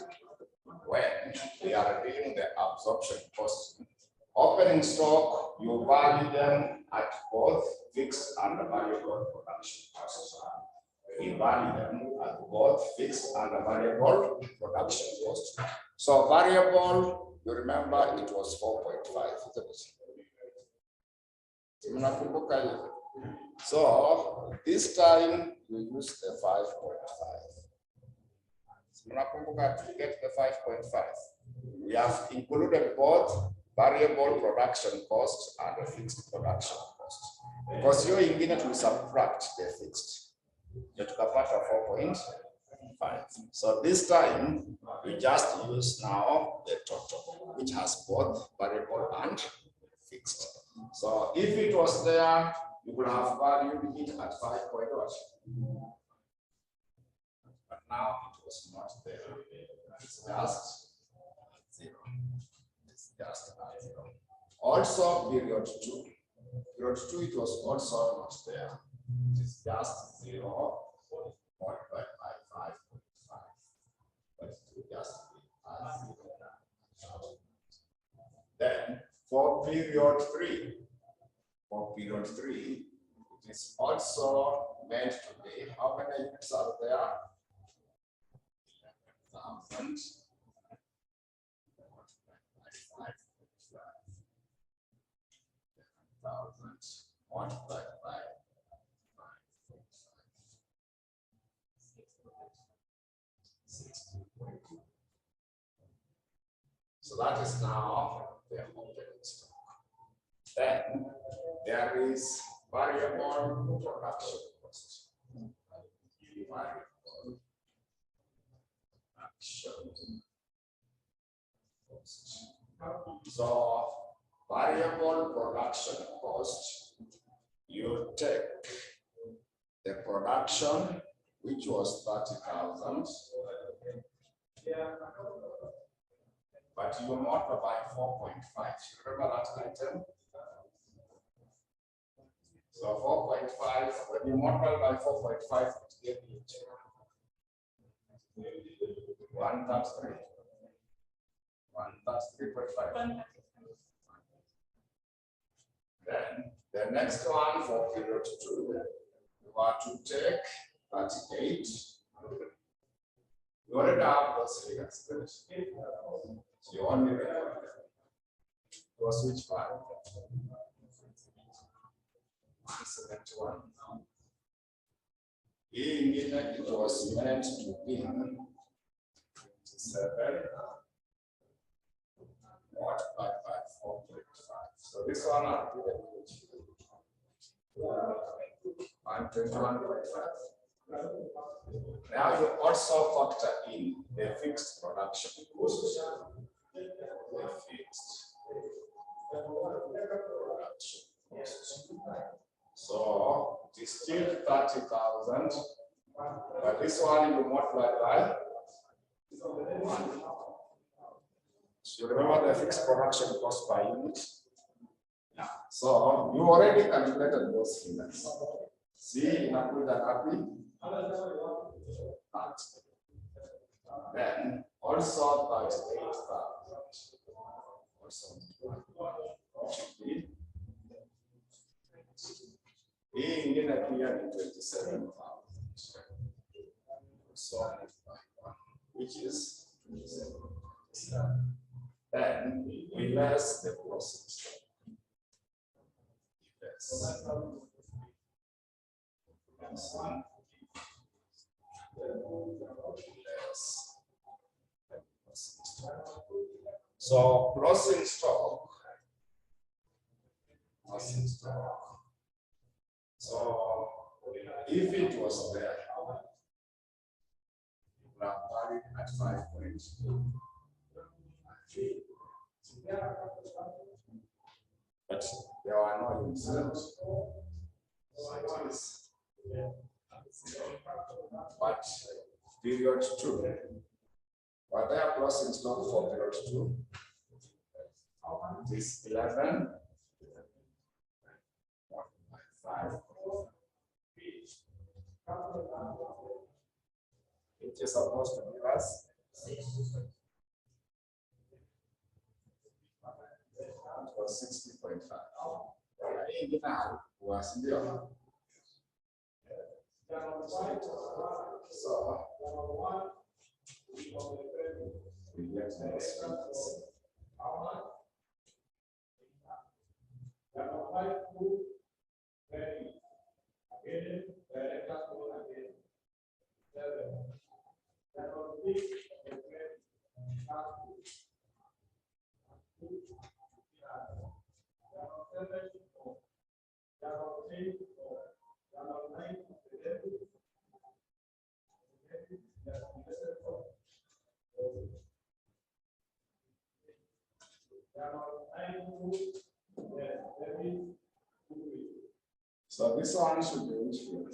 S1: opening stock, you value them at both fixed and variable production costs. we value them as both fixed and variable production cost. So variable, you remember it was 4.5, isn't it? So this time we use the 5.5. To get the 5.5. We have included both variable production cost and the fixed production cost. Because you're in to subtract the fixed. You took a part of 4.5. So this time we just use now the total, which has both variable and fixed. So if it was there, you would have valued it at 5 point what? But now it was not there. It's just 0. It's just 0. Also, period 2. Period 2, it was also not there. It is just 0 multiplied by 5.5. But it will just be 0. Then, for period 3, it is also meant to be, how many units are there? 11,000. Multiplied by 60.2. So that is now the opening stock. Then there is variable production cost. Variable production cost. So variable production cost, you take the production, which was 30,000, but you multiply by 4.5. Remember that item? So 4.5, when you multiply by 4.5, it gives you 133. 133.5. Then the next one for period 2, you are to take 38. You already have those figures. So you only record them. It was which one? 171. It was meant to be 27 multiplied by 4.5. So this one I'll do the 121.5. Now you also factor in the fixed production cost. The fixed production cost. So it is still 30,000, but this one you multiply by 1. So you remember the fixed production cost per unit? Yeah. So you already calculated those figures. See, in a good and happy. Then also 38,000. Also should be in a period in 27,000. So which is 27. Then we less the process. So closing stock. So if it was there, we have valued at 5.2. But there are no incidents. So it is. But period 2. Were there closing stock for period 2? It is 11. 5. It is supposed to give us 6. It was 60.5. Was So we get the expenses. So this one should be which field?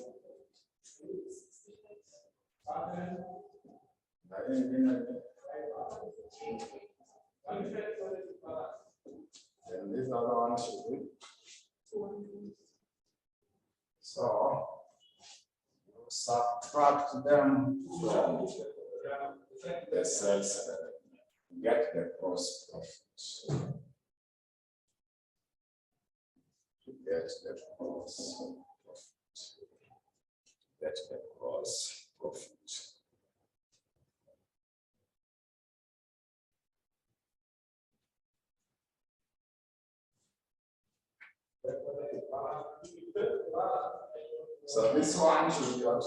S1: Then this other one should be. So you subtract them from the sales, get the gross profit. Get the gross profit. Get the gross profit. So this one should be what?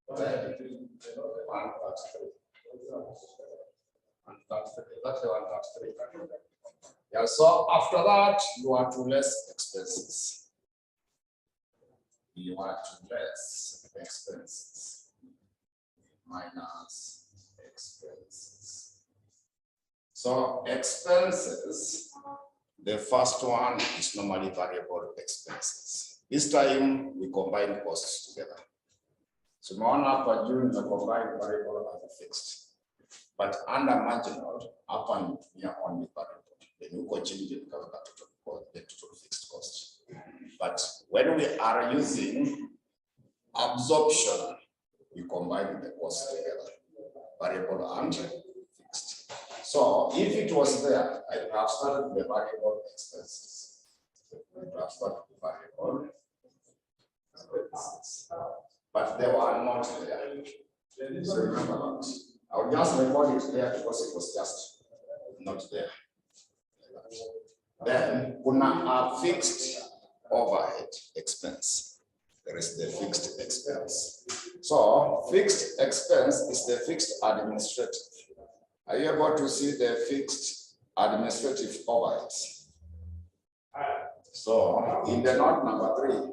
S1: 133. Yeah, so after that, you are to less expenses. You are to less expenses. Minus expenses. So expenses, the first one is normally variable expenses. This time we combine costs together. So up June we combine variable and fixed. But under marginal, up and near only variable. Then you continue to cover the total fixed cost. But when we are using absorption, we combine the costs together, variable and fixed. So if it was there, I would have started with the variable expenses. I would have started with variable expenses. But they were not there. So remember that. I will just record it there because it was just not there. Then kuna a fixed overhead expense. There is the fixed expense. So fixed expense is the fixed administrative. Are you able to see the fixed administrative overheads? So in the note number 3,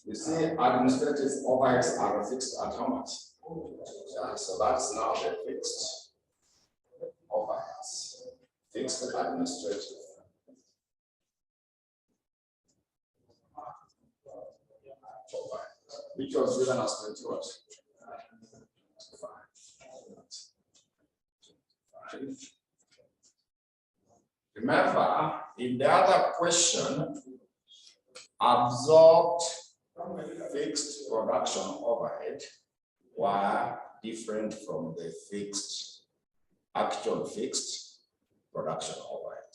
S1: you see administrative overheads are fixed at how much? Yeah, so that's now the fixed overheads. Fixed administrative. Which was given as 21. Remember, in the other question, absorbed fixed production overhead were different from the actual fixed production overhead.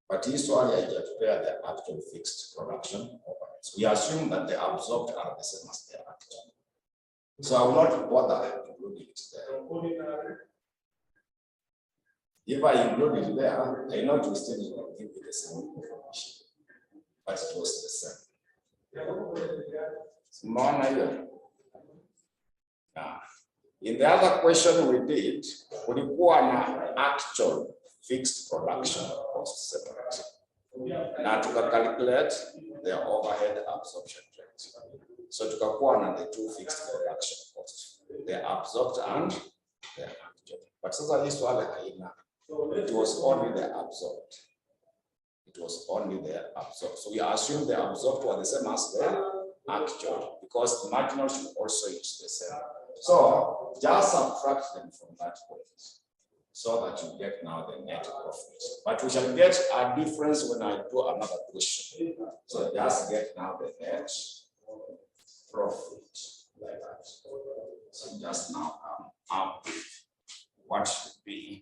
S1: But usually I just compare the actual fixed production overheads. We assume that the absorbed are the same as the actual. So I will not bother including it there. If I include it there, I know to still give you the same information, but it was the same. In the other question we did, kulikuwa na actual fixed production cost separate. Now to calculate the overhead absorption rate. So tukakuwa na the two fixed production costs, the absorbed and the actual. But sasa hii swali haina. It was only the absorbed. It was only the absorbed. So we assume the absorbed were the same as the actual because the marginal should also use the same. So just subtract them from that point so that you get now the net profit. But we shall get a difference when I do another question. So just get now the net profit like that. So just now up what should be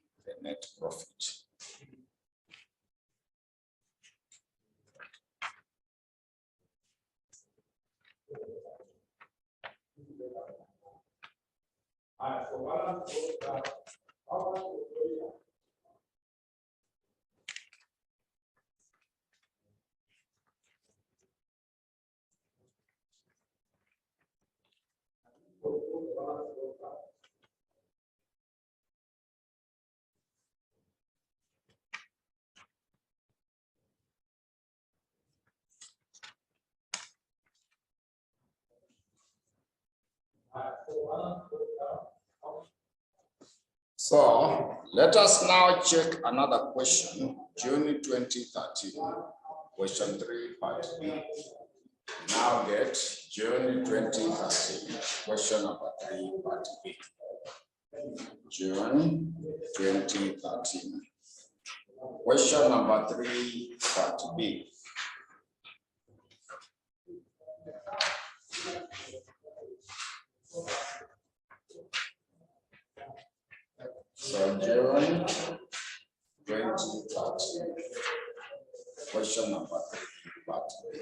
S1: So let us now check another question, June 2013, question 3, part B. Now get June 2013, question number 3, part B. June 2013, question number 3, part B. So June 2013, question number 3, part B.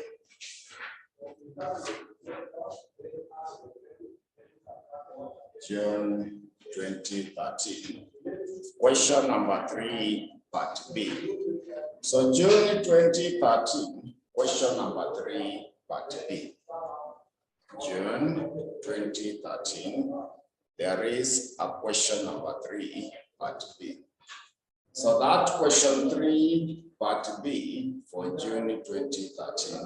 S1: June 2013, question number 3, part B. So June 2013, question number 3, part B. June 2013, there is a question number 3, part B. So that question 3, part B for June 2013.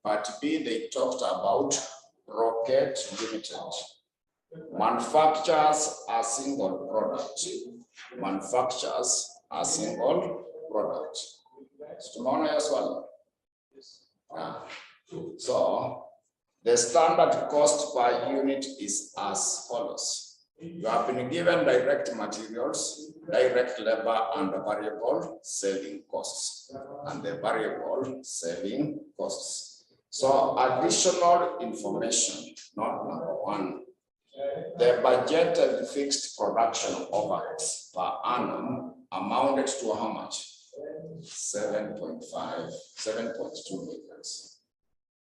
S1: Part B, they talked about Rocket Limited. Manufactures a single product. Manufactures a single product. So the standard cost per unit is as follows. You have been given direct materials, direct labor, and variable selling costs, and the variable selling costs. So additional information, not number 1. The budgeted fixed production overheads per annum amounted to how much? 7.2 million.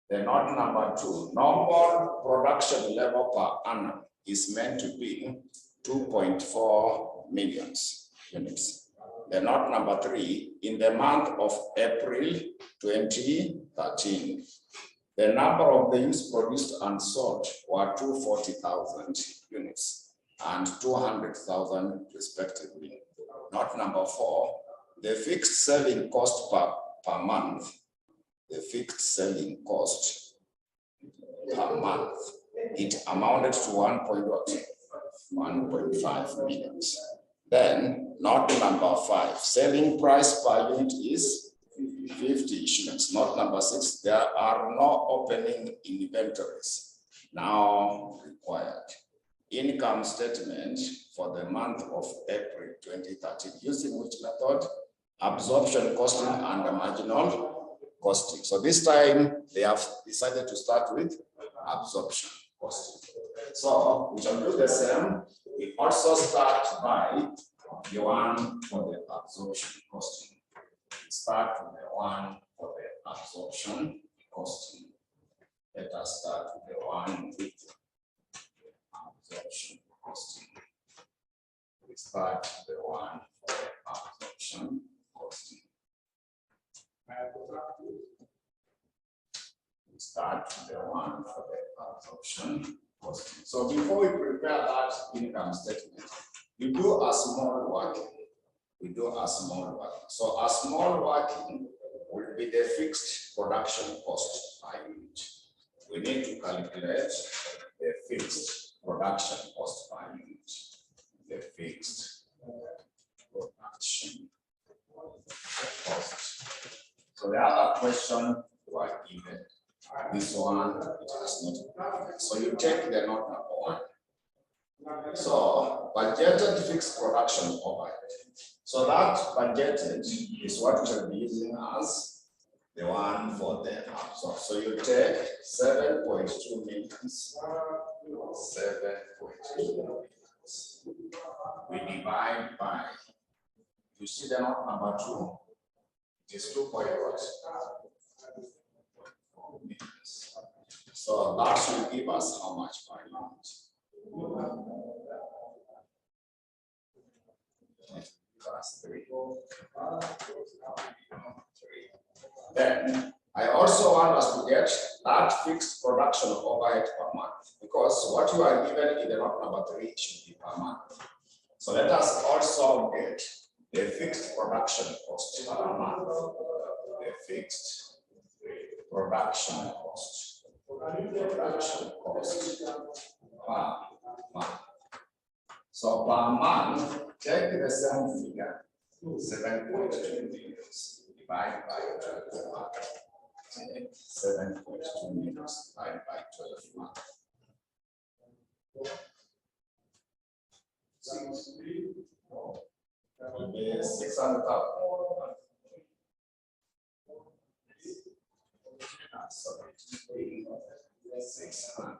S1: The note number 2, normal production level per annum is meant to be 2.4 million units. The note number 3, in the month of April 2013, the number of the units produced and sold were 240,000 units and 200,000 respectively. Note number 4, the fixed selling cost per month, the fixed selling cost per month, it amounted to 1.5 million. Then note number 5, selling price per unit is 50 shillings. Note number 6, there are no opening inventories now required. Income statement for the month of April 2013, using which method? Absorption costing and marginal costing. So this time they have decided to start with absorption costing. So we shall do the same. We also start by the one for the absorption costing. We start with the one for the absorption costing. Let us start with the one with absorption costing. We start with the one for the absorption costing. We start with the one for the absorption costing. So before we prepare that income statement, we do a small working. We do a small working. So a small working will be the fixed production cost per unit. We need to calculate the fixed production cost per unit. The fixed production cost. So the other question was given. This one, it has not. So you take the note number 1. So budgeted fixed production overhead. So that budgeted is what we shall be using as the one for the absorb. So you take 7.2 million. 7.2 million. We divide by, you see the note number 2? It is 2.4 million. So that will give us how much per unit? plus 3. Then I also want us to get that fixed production overhead per month, because what you are given in the note number 3 should be per month. So let us also get the fixed production cost per month. The fixed production cost. Production cost per month. So per month, take the same figure, 7.2 million. Divide by 12 months. 7.2 million divided by 12 months. 600,000. Sorry, 600,000.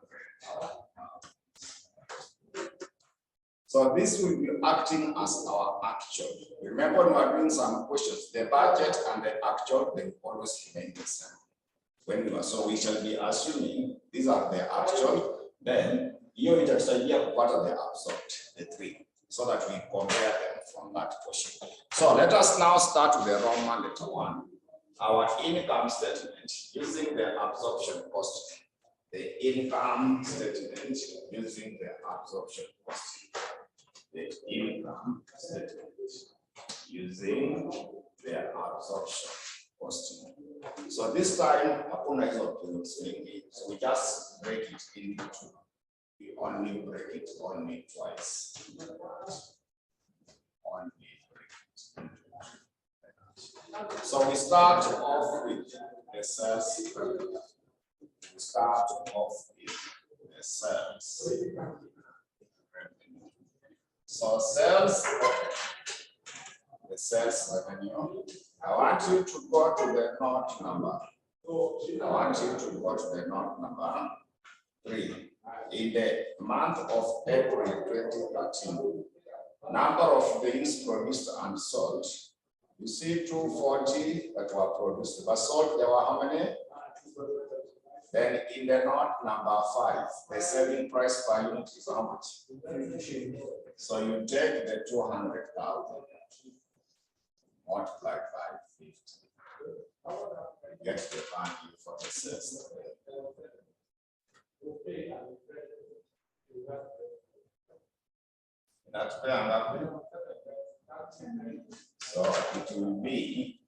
S1: So this will be acting as our actual. Remember, when we are doing some questions, the budget and the actual, they always remain the same. So we shall be assuming these are the actual, then you will just say, what are the absorbed, the 3, so that we compare them from that question. So let us now start with the Roman letter 1. Our income statement using the absorption cost. The income statement using the absorption cost. The income statement using the absorption cost. So this time, so we just break it into 2. We only break it only twice. Only break it. So we start off with the sales. We start off with the sales. So sales, the sales revenue. I want you to go to the note number. I want you to go to the note number 3. In the month of April 2013, number of beans produced and sold. You see 240 that were produced, but sold there were how many? Then in the note number 5, the selling price per unit is how much? So you take the 200,000, multiply by 50. You get the value for the sales. That's fair. So it will be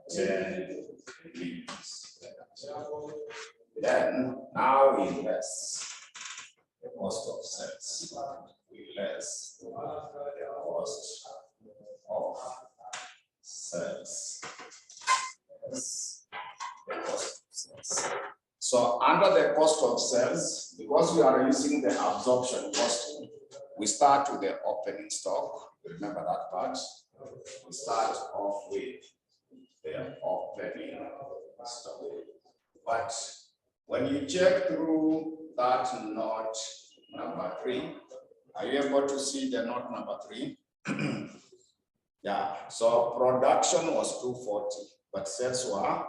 S1: 10 beans. Then now we less the cost of sales. We less the cost of sales. Yes, the cost of sales. So under the cost of sales, because we are using the absorption cost, we start with the opening stock. Remember that part. We start off with the opening stock. But when you check through that note number 3, are you able to see the note number 3? Yeah, so production was 240, but sales were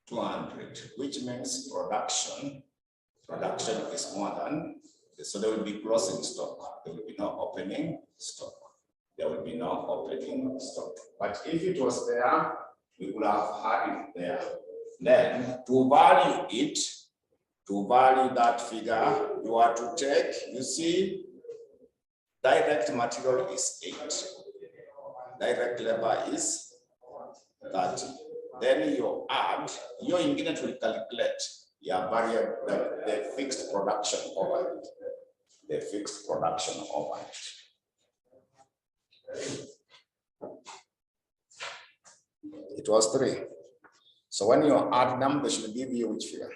S1: 200, which means production is more than, so there will be closing stock. There will be no opening stock. There will be no opening stock. But if it was there, we would have had it there. Then to value it, to value that figure, you are to take, you see, direct material is 8. Direct labor is 30. Then you add, your ingredient will calculate your variable, the fixed production overhead. The fixed production overhead. It was 3. So when you add them, they should give you which figure?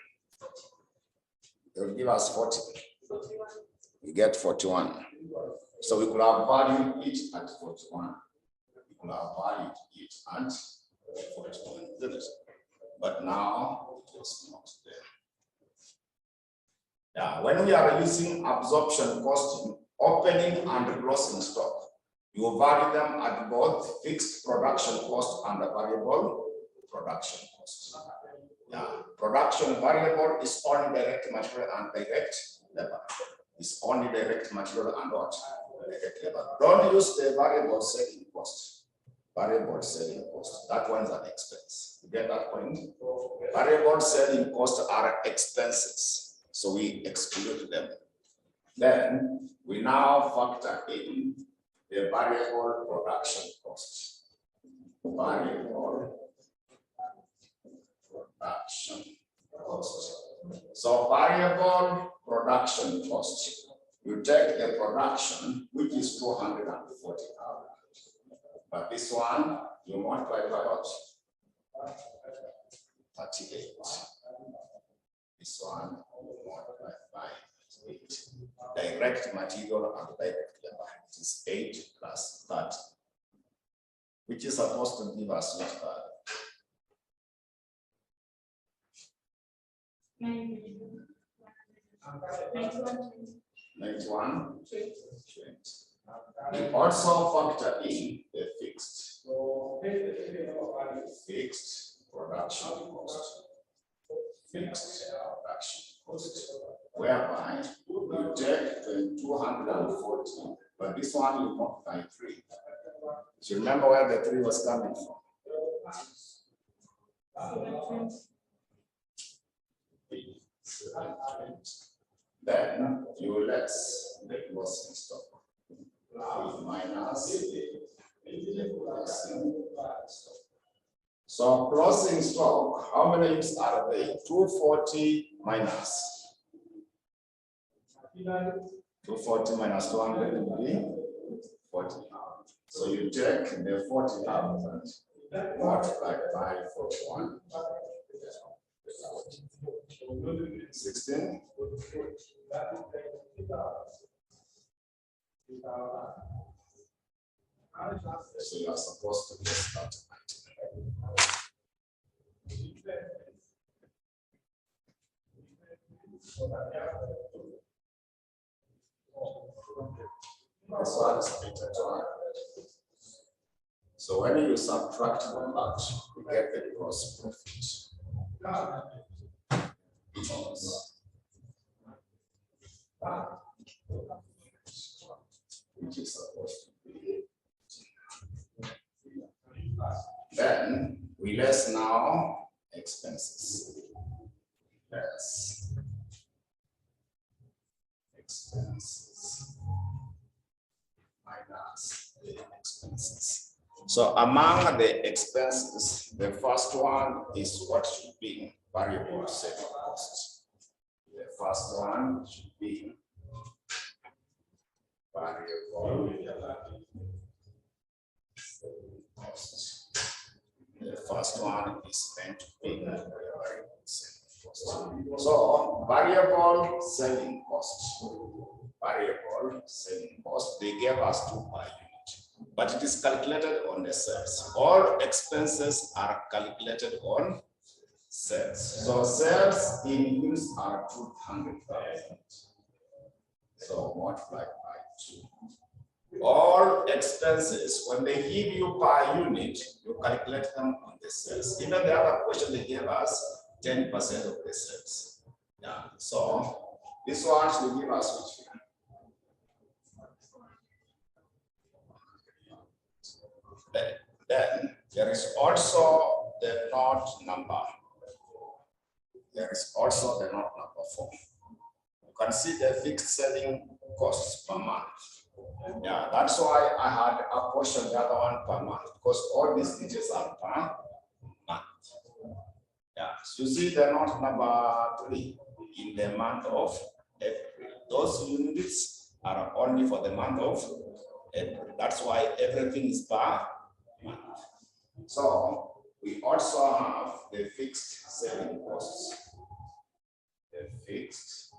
S1: They will give us 40. You get 41. So we could have valued it at 41. We could have valued it at 41. But now it is not there. Yeah, when we are using absorption costing, opening and closing stock, you value them at both fixed production cost and the variable production cost. Yeah, production variable is only direct material and direct labor. It's only direct material and what? Don't use the variable selling cost. Variable selling cost. That one's an expense. You get that point? Variable selling costs are expenses. So we exclude them. Then we now factor in the variable production cost. Variable production cost. So variable production cost. You take the production, which is 240,000. But this one, you multiply by what? 38. This one, multiply by 8. Direct material and direct labor. It is 8 plus 30. Which is supposed to give us which value? 91. 20. We also factor in the fixed production cost. Fixed production cost, whereby you take 240, but this one you multiply 3. So remember where the 3 was coming from. Then you less the closing stock. Minus the closing stock. So closing stock, how many units are they? 240 minus 240 minus 200 will be 40. So you take the 40,000 multiplied by 41. 16. So you are supposed to get that. This one is 8200. So when you subtract from that, you get the gross profit. Which is supposed to be. Then we less now expenses. Less expenses minus the expenses. So among the expenses, the first one is what should be variable selling costs. The first one should be variable costs. The first one is meant to be variable selling costs. So variable selling costs. Variable selling cost, they gave us 2 per unit, but it is calculated on the sales. All expenses are calculated on sales. So sales in units are 200,000. So multiplied by 2. All expenses, when they give you per unit, you calculate them on the sales. Even the other question they gave us 10% of the sales. Yeah. So this one should give us which figure? Then there is also the not number. There is also the not number 4. You can see the fixed selling costs per month. Yeah, that's why I had a portion the other one per month, because all these details are per month. Yeah, so you see the not number 3 in the month of April. Those units are only for the month of April. That's why everything is per month. So we also have the fixed selling costs. The fixed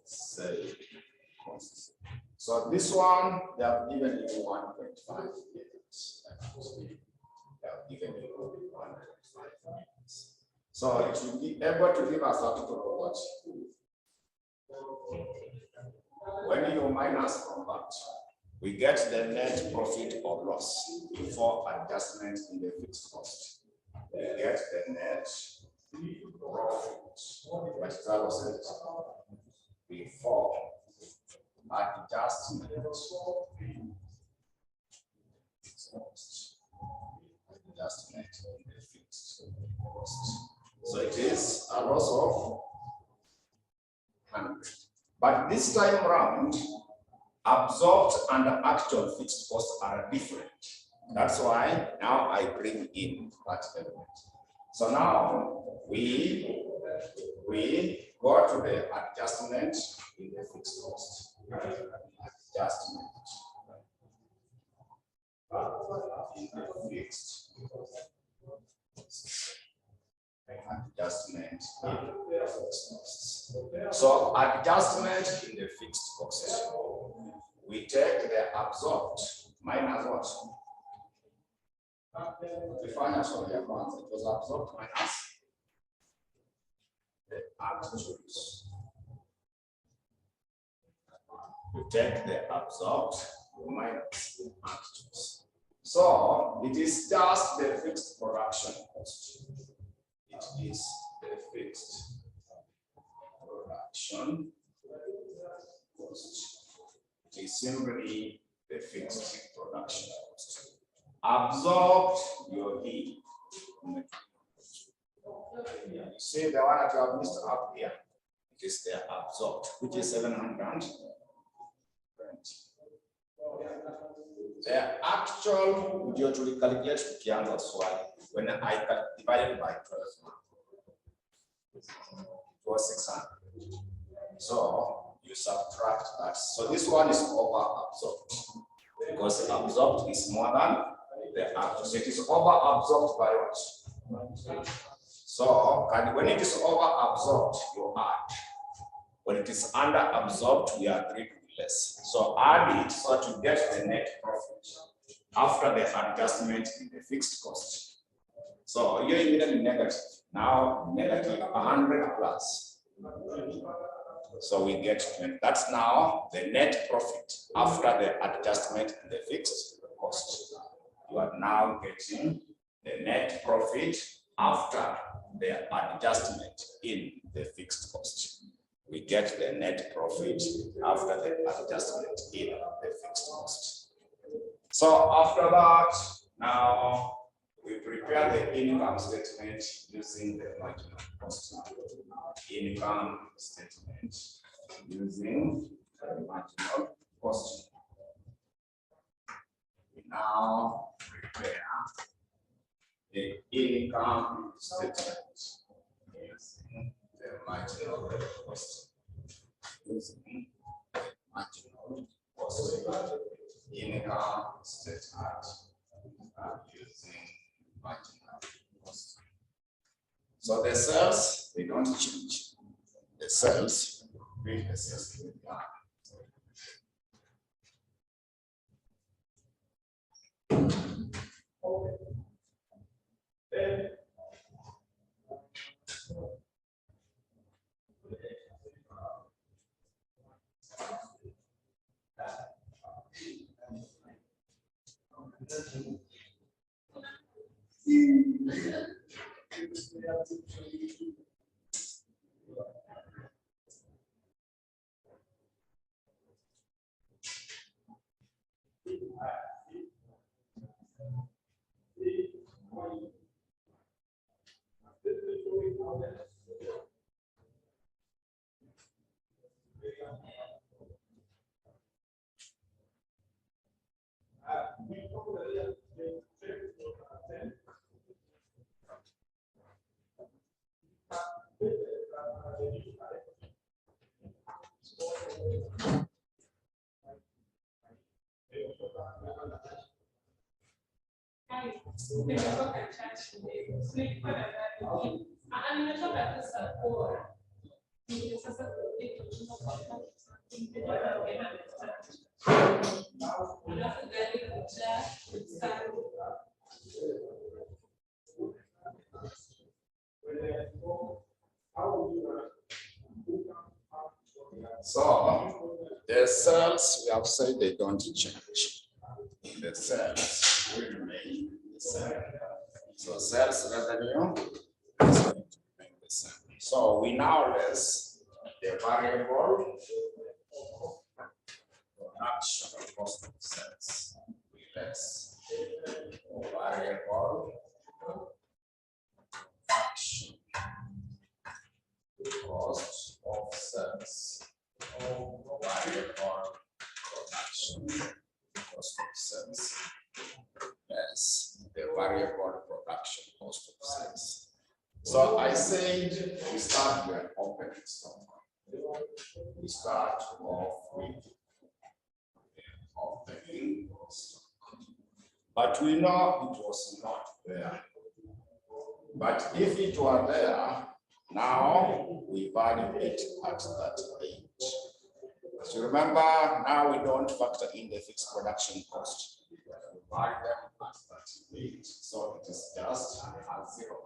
S1: selling costs. So this one, they have given you 1.5 units. They have given you 1.5 units. So it will be able to give us a total of what? When you minus from that, we get the net profit or loss before adjustment in the fixed cost. We get the net profit, what that was it, before adjustment. Adjustment in the fixed cost. So it is a loss of 100. But this time around, absorbed and actual fixed costs are different. That's why now I bring in that element. So now we go to the adjustment in the fixed cost. Adjustment in the fixed adjustment in the fixed costs. So adjustment in the fixed cost. We take the absorbed minus what? The financial year once it was absorbed minus the actuals. We take the absorbed minus the actuals. So it is just the fixed production cost. It is the fixed production cost. It is simply the fixed production cost. Absorbed your heat. You see the one that you have missed up here. It is the absorbed, which is 720. The actual, you usually calculate Kianza swali when I divided by 12. It was 600. So you subtract that. So this one is over absorbed because absorbed is more than the actual. So it is over absorbed by what? So when it is over absorbed, you add. When it is under absorbed, we agree to be less. So add it so to get the net profit after the adjustment in the fixed cost. So you're immediately negative. Now negative 100 plus. So we get 20. That's now the net profit after the adjustment in the fixed cost. You are now getting the net profit after the adjustment in the fixed cost. We get the net profit after the adjustment in the fixed cost. So after that, now we prepare the income statement using the marginal cost. Income statement using the marginal cost. We now prepare the income statement using the marginal cost. Using marginal cost. Income statement using marginal cost. So the cells, they don't change. The cells, read the cells in the line. So the cells, we have said they don't change. The cells will remain the same. So sales revenue is going to remain the same. So we now list the variable production cost of sales. Less variable production cost of sales. Variable production cost of sales. Less the variable production cost of sales. So I said we start with opening stock. We start off with opening stock. But we know it was not there. But if it were there, now we value it at that age. So remember, now we don't factor in the fixed production cost. We value them at that age. So it is just a zero.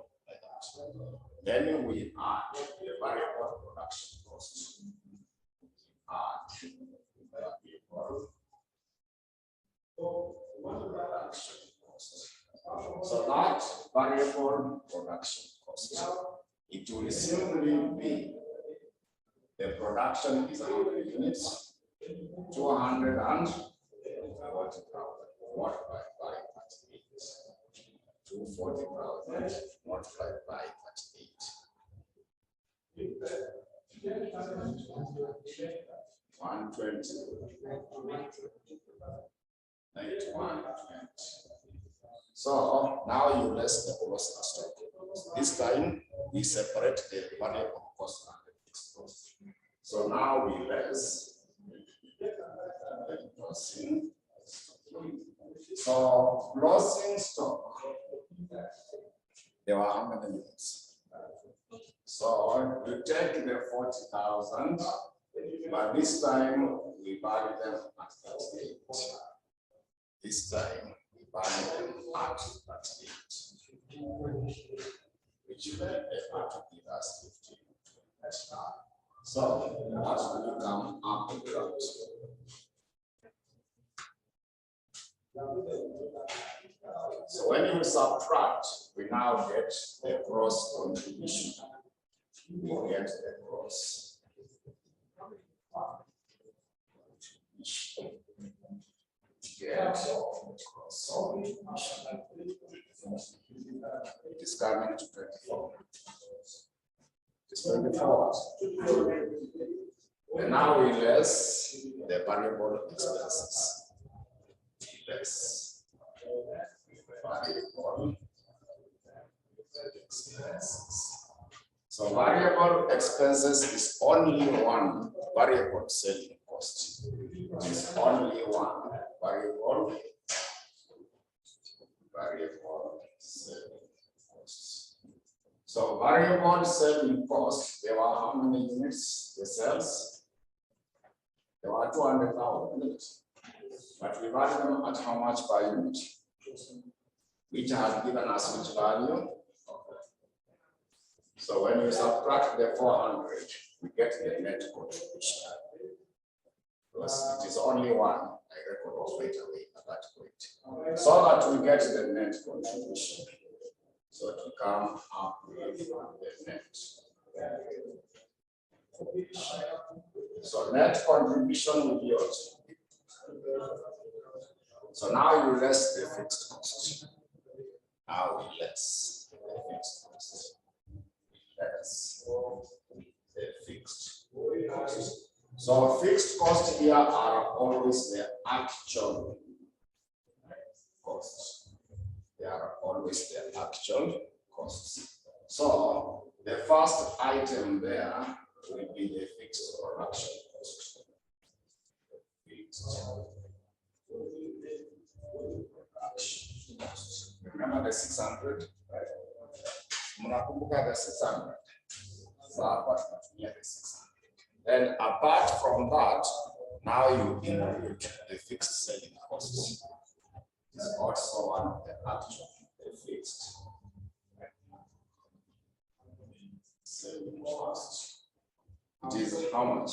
S1: Then we add the variable production cost. Add variable production cost. So that variable production cost, it will simply be the production is 100 units, 240,000 multiplied by 38. 240,000 multiplied by 38. 120. 91. So now you less the closing stock. This time we separate the variable cost and the fixed cost. So now we less the closing stock. So closing stock, there were how many units? So you take the 40,000, but this time we value them at 38. This time we value them at 38, which will be able to give us 15. So what will come up with that? So when you subtract, we now get the gross contribution. We get the gross contribution. It is coming to 24. It is 24. And now we less the variable expenses. Less variable expenses. So variable expenses is only one variable selling cost. It is only one variable selling cost. So variable selling cost, there were how many units? The sales? There were 200,000 units. But we value them at how much per unit? Which has given us which value? So when you subtract the 400, we get the net contribution. Because it is only one, I record off right away at that point. So that we get the net contribution. So to come up with the net. So net contribution will be what? So now you less the fixed cost. Now we less the fixed cost. Less the fixed cost. So fixed costs here are always the actual costs. They are always the actual costs. So the first item there will be the fixed production cost. Fixed production cost. Remember the 600? Mnakumbuka the 600. Then apart from that, now you include the fixed selling costs. It's also one of the actual, the fixed selling costs. It is how much?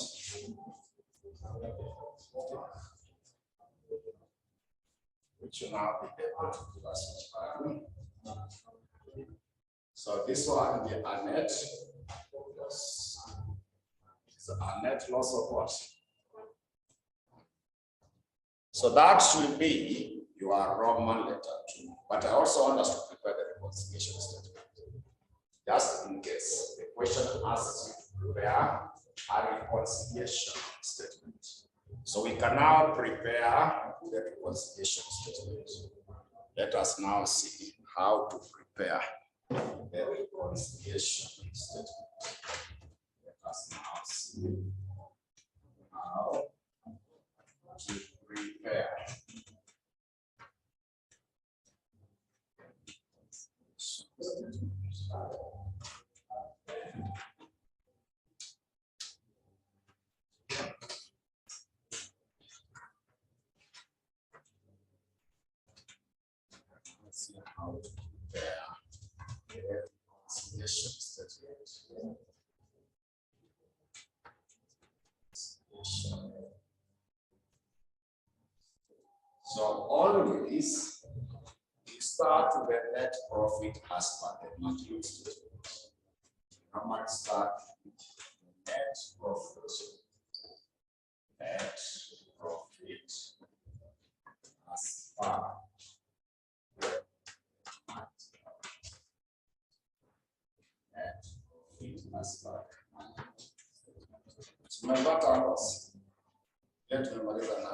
S1: Which will now be able to give us which value. So this one, the net loss. So a net loss of what? So that should be your Roman letter 2. But I also want us to prepare the reconciliation statement. Just in case the question asks you to prepare a reconciliation statement. So we can now prepare the reconciliation statement. Let us now see how to prepare the reconciliation statement. Let us now see how to prepare. Let's see how to prepare the reconciliation statement. So always we start with the net profit as per the marginal statement. Normally start with the net profit. Net profit as per net profit as per. Tumepata loss. Let tumemaliza na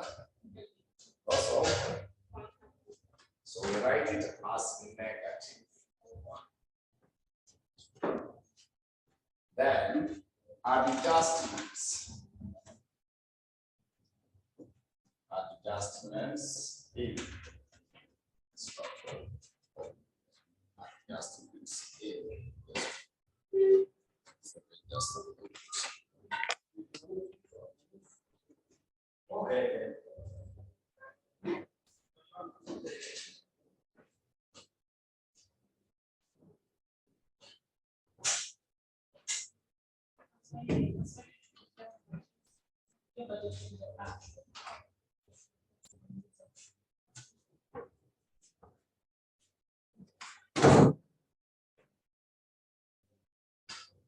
S1: loss of. So we write it as negative 1. Then adjustments. Adjustments in stock. Adjustments in. Okay.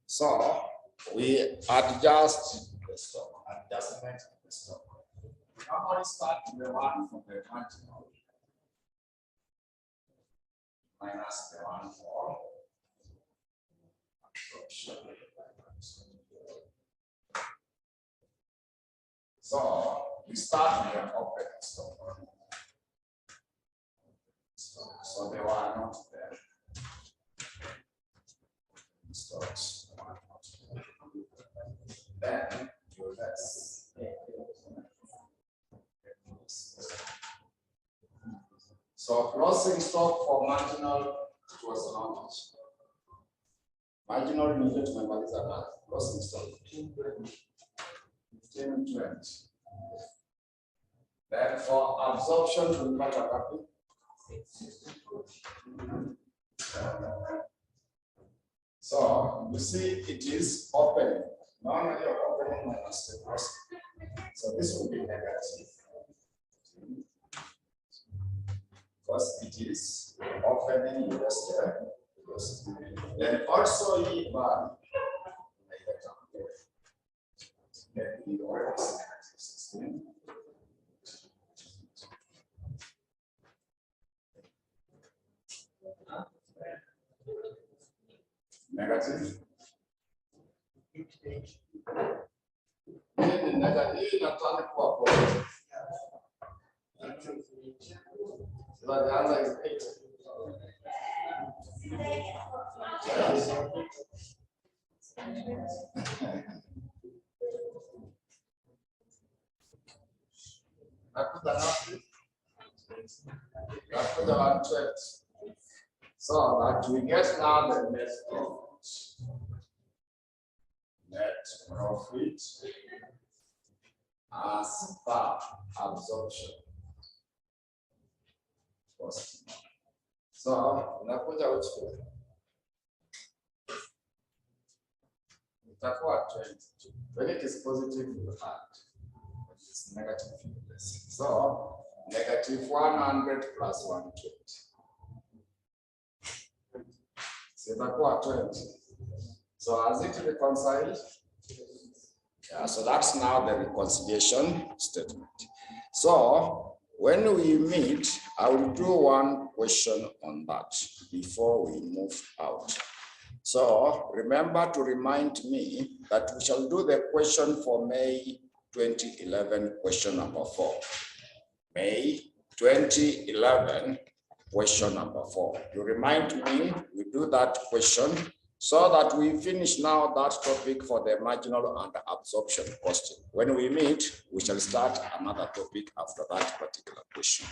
S1: So we adjust the stock, adjustment of the stock. We normally start with the one from the marginal minus the one for absorption. So we start with the open stock. So they were not there. Stocks. Then you less. So closing stock for marginal was how much? Marginal needed to memorize that closing stock. 1520. Then for absorption, we got a copy. So you see it is opening. Normally you're opening minus the cross. So this will be negative. Because it is opening investor. Then also E bar. Then E bar is negative 16. Negative. Negative not for but the answer is 8. So that we get now the net profit. Net profit as per absorption. So unakuja uchukue. Itakuwa 20. When it is positive, you add. When it is negative, you less. So negative 100 plus 120. So itakuwa 20. So as it reconciled? Yeah, so that's now the reconciliation statement. So When we meet, I will do one question on that before we move out. So remember to remind me that we shall do the question for May 2011, question number 4. May 2011, question number 4. You remind me, we do that question so that we finish now that topic for the marginal and absorption question. When we meet, we shall start another topic after that particular question.